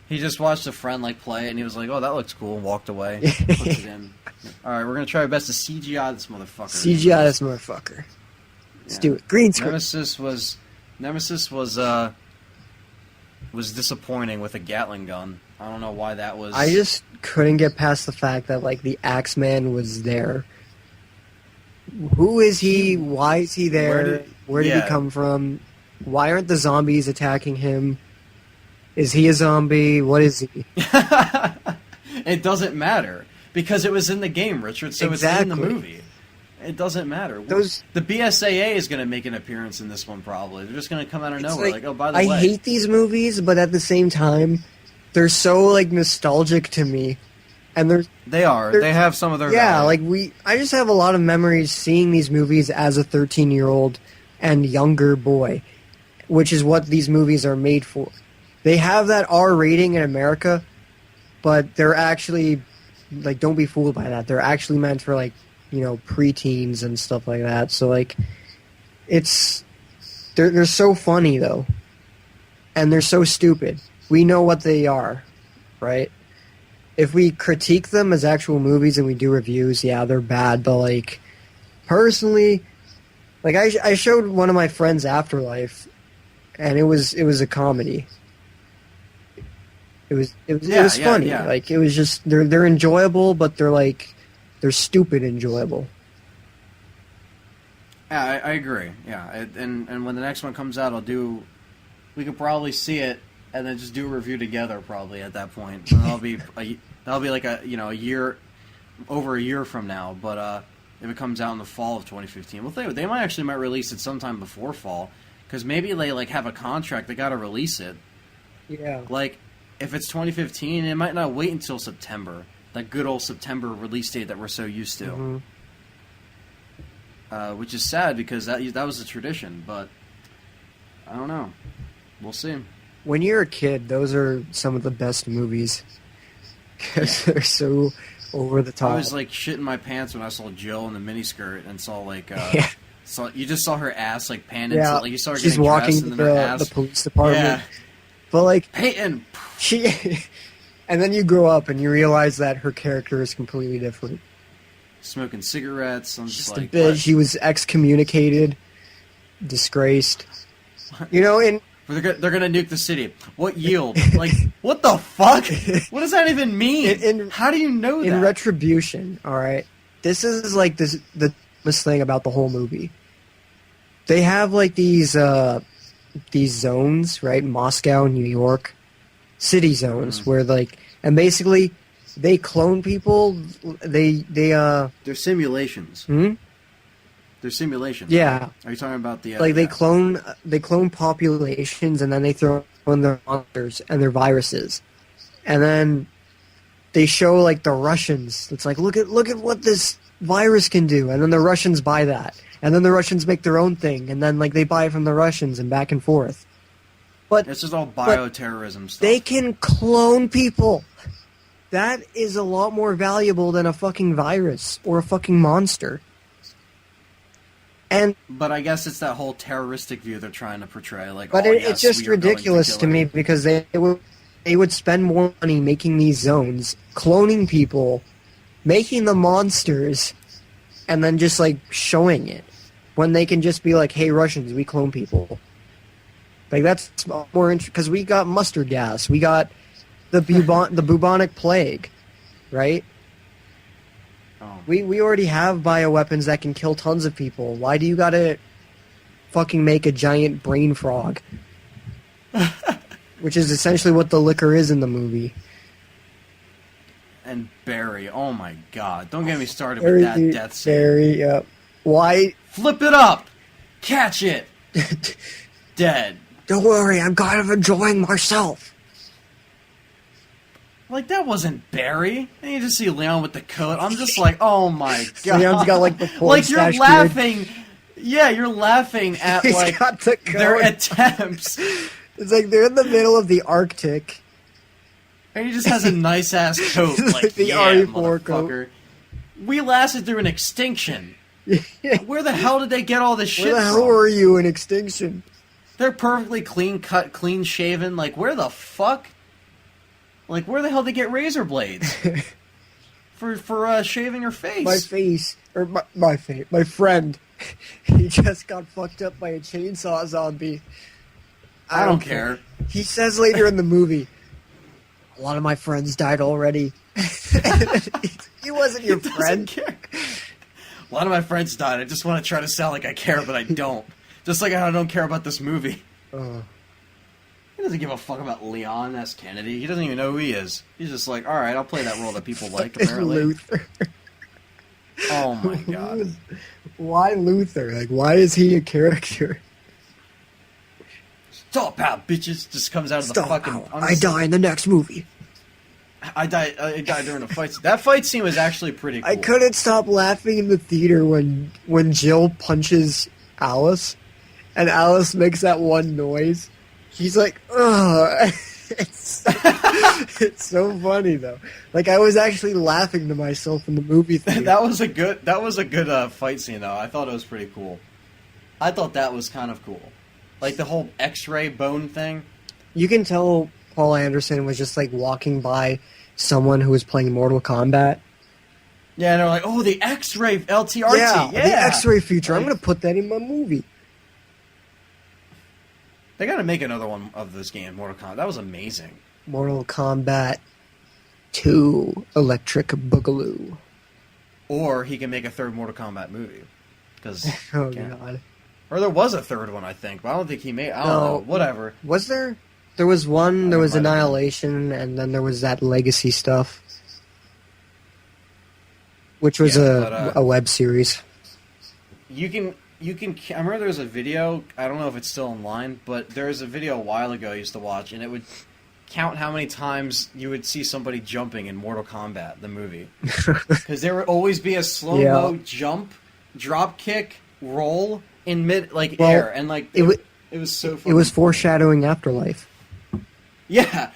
he just watched a friend like play it, and he was like, "Oh, that looks cool," and walked away. Puts it in. All right, we're gonna try our best to CGI this motherfucker. CGI this motherfucker. Let's do it. Green screen. Nemesis was disappointing with a Gatling gun. I don't know why that was. I just couldn't get past the fact that like the Axeman was there. Who is he? Why is he there? Where did he yeah. come from? Why aren't the zombies attacking him? Is he a zombie? What is he? It doesn't matter because it was in the game, Richard. So it's in the Exactly. movie. It doesn't matter. Those- The BSAA is going to make an appearance in this one probably. They're just going to come out of It's nowhere, like, oh, by the way. I hate these movies, but at the same time, they're so like nostalgic to me, and They are. they're- They have some of their yeah, value. like I just have a lot of memories seeing these movies as a 13-year-old and younger boy, which is what these movies are made for. They have that R rating in America, but they're actually like, don't be fooled by that. They're actually meant for like, you know, preteens and stuff like that. So like, they're so funny though, and they're so stupid. We know what they are, right? If we critique them as actual movies and we do reviews, yeah, they're bad. But like, personally, like I showed one of my friends Afterlife, and it was a comedy. It was funny. Yeah. Like, it was just they're enjoyable, but they're stupid enjoyable. Yeah, I agree. Yeah, and when the next one comes out, we could probably see it and then just do a review together. Probably at that point, and that'll be like a year, over a year from now. But if it comes out in the fall of 2015, well, they might release it sometime before fall because maybe they like have a contract. They got to release it. Yeah. Like if it's 2015, it might not wait until September. That good old September release date that we're so used to. Mm-hmm. Which is sad because that was a tradition, but I don't know. We'll see. When you're a kid, those are some of the best movies because they're so over the top. I was like shitting my pants when I saw Jill in the miniskirt and saw like Yeah. you just saw her ass like pan into Yeah, like you saw her she's getting walking dressed to and then her ass. the police department. Yeah, But like, Peyton. she, and then you grow up and you realize that her character is completely different. Smoking cigarettes. I'm just Just like a bitch. what? She was excommunicated, disgraced. You know, and They're gonna nuke the city. What yield? Like what the fuck? What does that even mean? How do you know that? in Retribution, all right, this is like the dumbest thing about the whole movie. They have like these zones, right? Moscow, New York, city zones where like, and basically they clone people. They're simulations. Hmm? They're simulations. Yeah. Are you talking about the Like they yeah. clone populations, and then they throw in their monsters and their viruses, and then they show like the Russians. It's like look at what this virus can do, and then the Russians buy that, and then the Russians make their own thing, and then like they buy it from the Russians and back and forth. But It's just all bioterrorism stuff. they can clone people. That is a lot more valuable than a fucking virus or a fucking monster. And But I guess it's that whole terroristic view they're trying to portray. Like, But oh, it's yes, just we are going ridiculous to kill me it. because they would spend more money making these zones, cloning people, making the monsters, and then just like showing it when they can just be like, "Hey, Russians, we clone people." Like that's more interesting because we got mustard gas, we got the bubonic plague, right? Oh. We already have bioweapons that can kill tons of people. Why do you gotta fucking make a giant brain frog? which is essentially what the liquor is in the movie. And Barry, oh my god. Don't get me started with that death scene. Barry, yep. Why? Flip it up! Catch it! Dead. Don't worry, I'm kind of enjoying myself. Like, that wasn't Barry. And you just see Leon with the coat. I'm just like, oh my god. Leon's got, like, the full like, you're stash laughing. beard. Yeah, you're laughing at, He's like, got the their coat. attempts. It's like they're in the middle of the Arctic. And he just has a nice-ass coat. Like, the yeah, RE4 motherfucker. We lasted through an extinction. Where the hell did they get all this shit Where the hell from? were you in Extinction? They're perfectly clean cut, clean shaven. Like, where the fuck? Like, where the hell did they get razor blades? for shaving your face? My face. Or my friend. He just got fucked up by a chainsaw zombie. I don't care. He says later in the movie, a lot of my friends died already. He wasn't your friend. Care. A lot of my friends died. I just want to try to sound like I care, but I don't. Just like I don't care about this movie. He doesn't give a fuck about Leon S. Kennedy. He doesn't even know who he is. He's just like, alright, I'll play that role that people like, apparently. Luther. Oh my god. Why Luther? Like, why is he a character? Stop out, bitches! Just comes out of the fucking... I die in the next movie. I died during the fight scene. That fight scene was actually pretty cool. I couldn't stop laughing in the theater when Jill punches Alice, and Alice makes that one noise. He's like, ugh. It's so funny though. Like, I was actually laughing to myself in the movie theater. that was a good fight scene though. I thought it was pretty cool. I thought that was kind of cool. Like the whole X-ray bone thing. You can tell Paul Anderson was just like walking by someone who was playing Mortal Kombat. Yeah, and they're like, oh, the X-ray LTRT. Yeah, the X-ray feature. Like, I'm going to put that in my movie. They got to make another one of this game, Mortal Kombat. That was amazing. Mortal Kombat 2 Electric Boogaloo. Or he can make a third Mortal Kombat movie. Because oh, God. Or there was a third one, I think, but I don't think he made... I don't know. Whatever. Was there? There was one, there was Annihilation, and then there was that Legacy stuff. Which was a web series. You can... I remember there was a video, I don't know if it's still online, but there was a video a while ago I used to watch, and it would count how many times you would see somebody jumping in Mortal Kombat, the movie. Because there would always be a slow-mo jump, drop kick, roll in mid, air, and it was so funny. It was foreshadowing Afterlife. Yeah,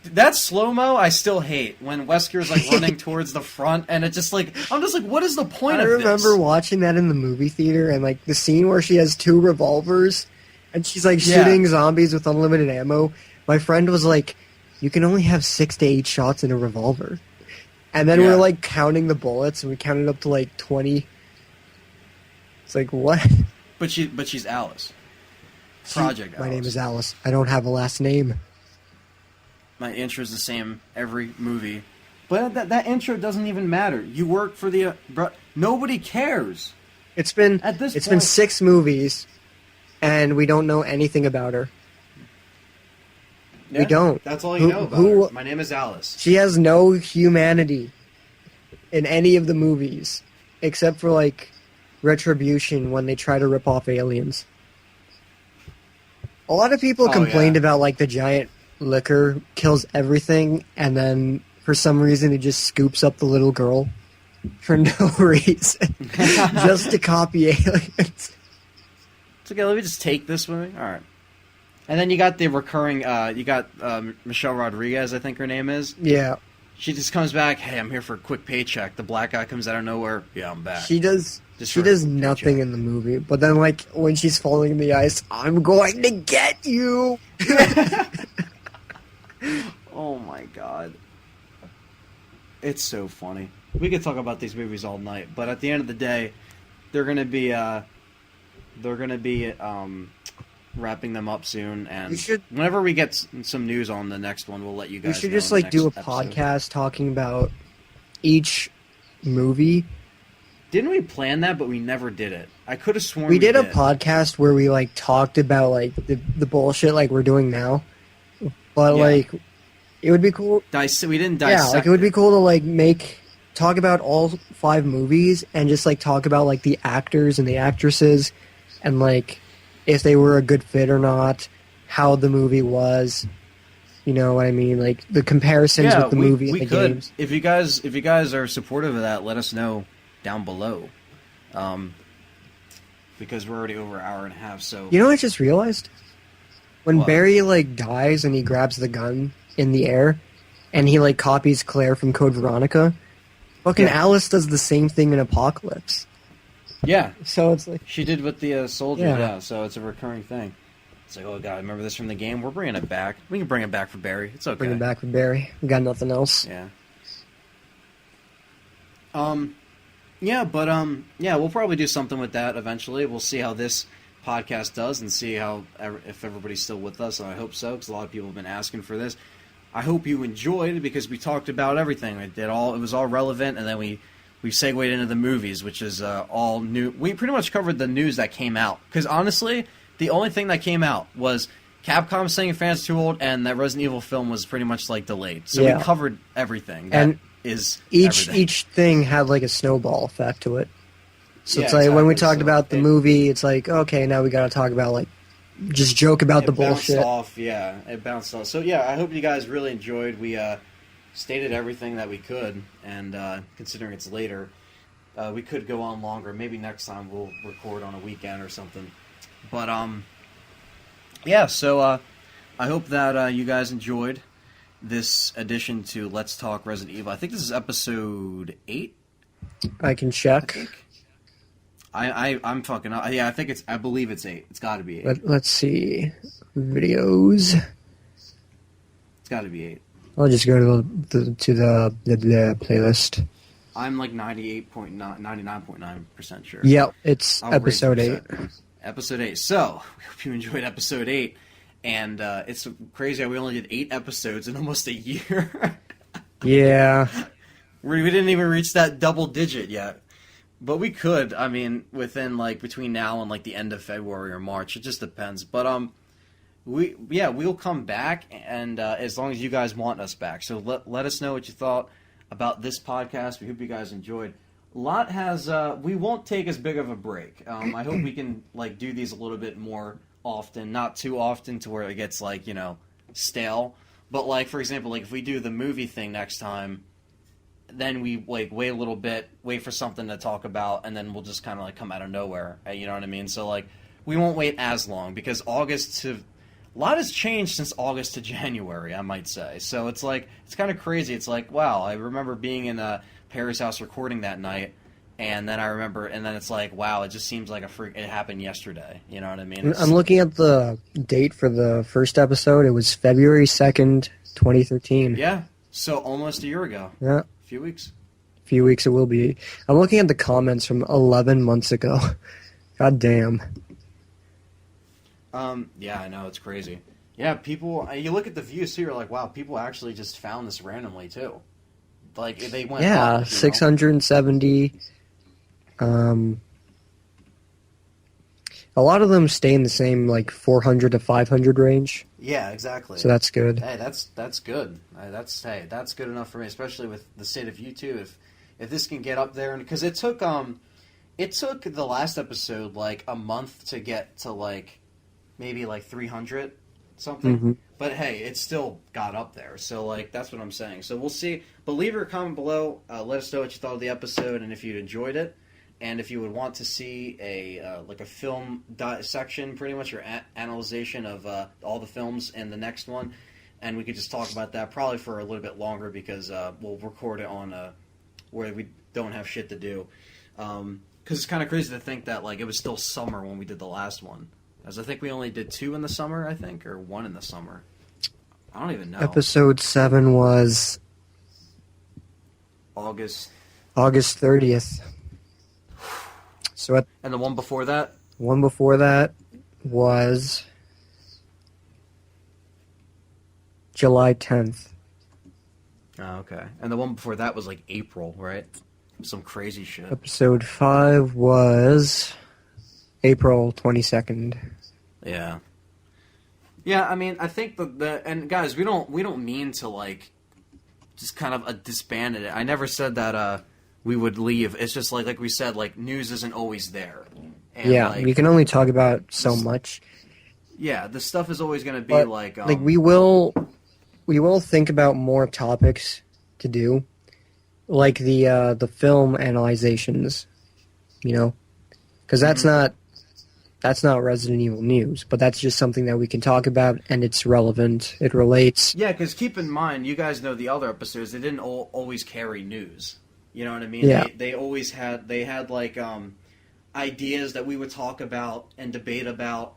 that slow-mo I still hate when Wesker's running towards the front, and it just I'm just like, what is the point of this? I remember watching that in the movie theater, and the scene where she has 2 revolvers and she's shooting zombies with unlimited ammo. My friend was like, you can only have 6 to 8 shots in a revolver. And then we're counting the bullets, and we counted up to 20. It's like, what? But she's Alice. Project Alice. My name is Alice. I don't have a last name. My intro is the same every movie. But that intro doesn't even matter. You work for the... nobody cares. It's been 6 movies, and we don't know anything about her. Yeah, we don't. That's all you know about her. My name is Alice. She has no humanity in any of the movies, except for, Retribution when they try to rip off aliens. A lot of people complained about, the giant liquor kills everything, and then for some reason it just scoops up the little girl for no reason. Just to copy aliens. It's okay, let me just take this with me. Alright. And then you got the recurring, Michelle Rodriguez, I think her name is. Yeah. She just comes back, hey, I'm here for a quick paycheck. The black guy comes out of nowhere, yeah, I'm back. She does nothing in the movie, but then, when she's falling in the ice, I'm going to get you! Oh my god. It's so funny. We could talk about these movies all night, but at the end of the day, they're gonna be wrapping them up soon, and whenever we get some news on the next one, we'll let you guys know. We should just do a podcast talking about each movie. Didn't we plan that, but we never did it? I could have sworn we did a podcast where we talked about the bullshit we're doing now. but Yeah. like it would be cool. We didn't Yeah, dissect like it would be cool to like talk about all 5 movies and just like talk about like the actors and the actresses and like if they were a good fit or not, how the movie was. You know what I mean? Like the comparisons with the movie and the games. If you guys are supportive of that, let us know down below. Because we're already over an hour and a half. So You know what I just realized? When What? Barry like dies and he grabs the gun in the air and he like copies Claire from Code Veronica, fucking Yeah. Alice does the same thing in Apocalypse. yeah, So it's like she did with the soldier. Yeah. Yeah, so it's a recurring thing. It's like, oh god, remember this from the game? We're bringing it back. We can bring it back for Barry. It's okay. bring it back for Barry. We got nothing else. Yeah. Yeah, we'll probably do something with that eventually. We'll see how this podcast does and see if everybody's still with us. And I hope so, because a lot of people have been asking for this. I hope you enjoyed because we talked about everything. It was all relevant, and then we segued into the movies, which is all new. We pretty much covered the news that came out. Because honestly, the only thing that came out was Capcom saying fans too old, and that Resident Evil film was pretty much like delayed. So Yeah. we covered everything. And Everything. each thing had like a snowball effect to it. So Yeah, it's like when we exactly. talked So about the movie, it's like, okay, now we got to talk about like just joke about the bullshit. It bounced off. So yeah, I hope you guys really enjoyed. We stated everything that we could, and considering it's later, we could go on longer. Maybe next time we'll record on a weekend or something. But yeah. So I hope that you guys enjoyed this addition to Let's Talk Resident Evil. I think this is episode 8. I can check. I'm fucking up. Yeah, I believe it's 8. It's got to be 8. Let's see. Videos. It's got to be 8. I'll just go to the playlist. I'm like 99.9% sure. Yep, it's I'll episode raise 8. the percent. Episode 8. So, we hope you enjoyed episode 8. And it's crazy how we only did 8 episodes in almost a year. Yeah. We didn't even reach that double digit yet. But we could, I mean, within like between now and like the end of February or March. It just depends. But we'll come back, and as long as you guys want us back. So let us know what you thought about this podcast. We hope you guys enjoyed. A lot has we won't take as big of a break. I hope we can like do these a little bit more often, not too often to where it gets like, you know, stale. But like for example, like if we do the movie thing next time, then we like wait a little bit, wait for something to talk about, and then we'll just kind of like come out of nowhere. You know what I mean? So like we won't wait as long because a lot has changed since August to January, I might say. So it's like it's kind of crazy. It's like wow, I remember being in Perry's house recording that night, and then it's like wow, it just seems like it happened yesterday. You know what I mean? I'm looking at the date for the first episode. It was February 2nd, 2013. Yeah, so almost a year ago. Yeah. A few weeks. A few weeks it will be. I'm looking at the comments from 11 months ago. God damn. Yeah, I know, it's crazy. Yeah, people, you look at the views too, you're like, wow, people actually just found this randomly too. Like, they went up, 670. A lot of them stay in the same, like, 400 to 500 range. Yeah, exactly. So that's good. Hey, that's good. That's good enough for me, especially with the state of YouTube. If this can get up there, because it took the last episode, like, a month to get to, like, maybe like 300 something, Mm-hmm. but hey, it still got up there. So like that's what I'm saying. So we'll see. But leave your comment below. Let us know what you thought of the episode and if you enjoyed it, and if you would want to see a film section, pretty much your analyzation of all the films in the next one, and we could just talk about that probably for a little bit longer because we'll record it on where we don't have shit to do. Because it's kind of crazy to think that like it was still summer when we did the last one. As I think we only did 2 in the summer, I think, or 1 in the summer. I don't even know. Episode 7 was August 30th. So and the one before that? One before that was July 10th. Oh, okay. And the one before that was like April, right? Some crazy shit. Episode 5 was April 22nd. Yeah. Yeah, I mean, I think and guys, we don't mean to like just kind of disband it. I never said that we would leave. It's just like we said, like news isn't always there, and Yeah, like we can only talk about so much. yeah, the stuff is always going to be But like we will think about more topics to do, like the film analyzations, you know, because that's not Resident Evil news, but that's just something that we can talk about, and it's relevant. It relates. yeah, because keep in mind, you guys know the other episodes. They didn't always carry news. You know what I mean? Yeah. They always had like ideas that we would talk about and debate about,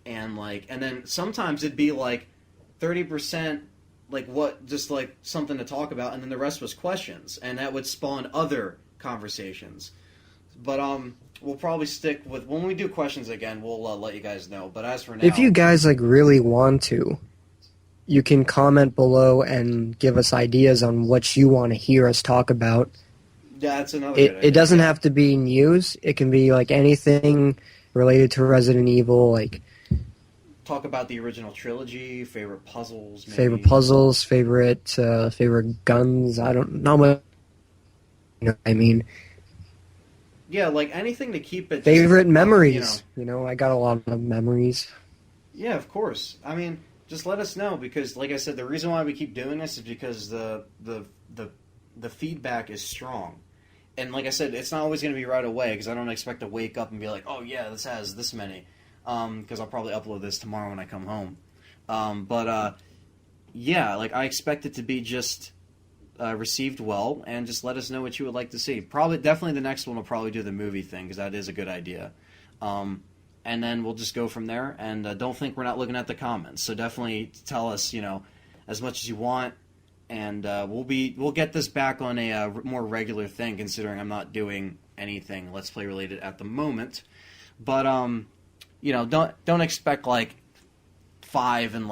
and then sometimes it'd be like 30% like what just like something to talk about, and then the rest was questions, and that would spawn other conversations. But we'll probably stick with when we do questions again. We'll let you guys know. But as for now, If you guys like really want to, you can comment below and give us ideas on what you want to hear us talk about. yeah, that's another. Good idea. It doesn't have to be news. It can be like anything related to Resident Evil, like talk about the original trilogy, favorite puzzles, maybe. favorite guns. I don't know what I mean. Yeah, like anything to keep it. Favorite just, memories. I got a lot of memories. Yeah, of course. I mean, just let us know because, like I said, the reason why we keep doing this is because the feedback is strong, and like I said, it's not always going to be right away because I don't expect to wake up and be like, oh yeah, this has this many, because I'll probably upload this tomorrow when I come home. Yeah, like I expect it to be just. Received well, and just let us know what you would like to see. Definitely the next one will probably do the movie thing, because that is a good idea. And then we'll just go from there, and don't think we're not looking at the comments. So definitely tell us, as much as you want, and we'll get this back on a more regular thing, considering I'm not doing anything Let's Play related at the moment. But, don't expect, 5 in,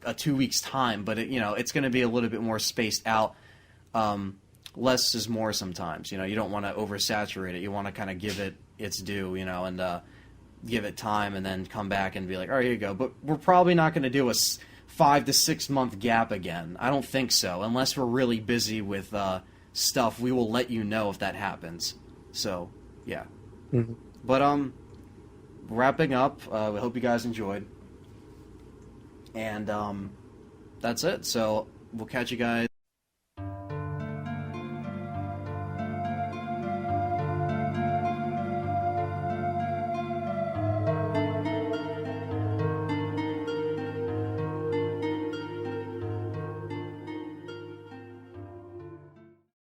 a 2 weeks time, but it's going to be a little bit more spaced out. Less is more sometimes. You don't want to oversaturate it. You want to kind of give it its due, and give it time, and then come back and be like, all right, here you go. But we're probably not going to do a 5 to 6 month gap again. I don't think so, unless we're really busy with stuff. We will let you know if that happens. So yeah. Mm-hmm. But wrapping up. We hope you guys enjoyed. And that's it. So we'll catch you guys.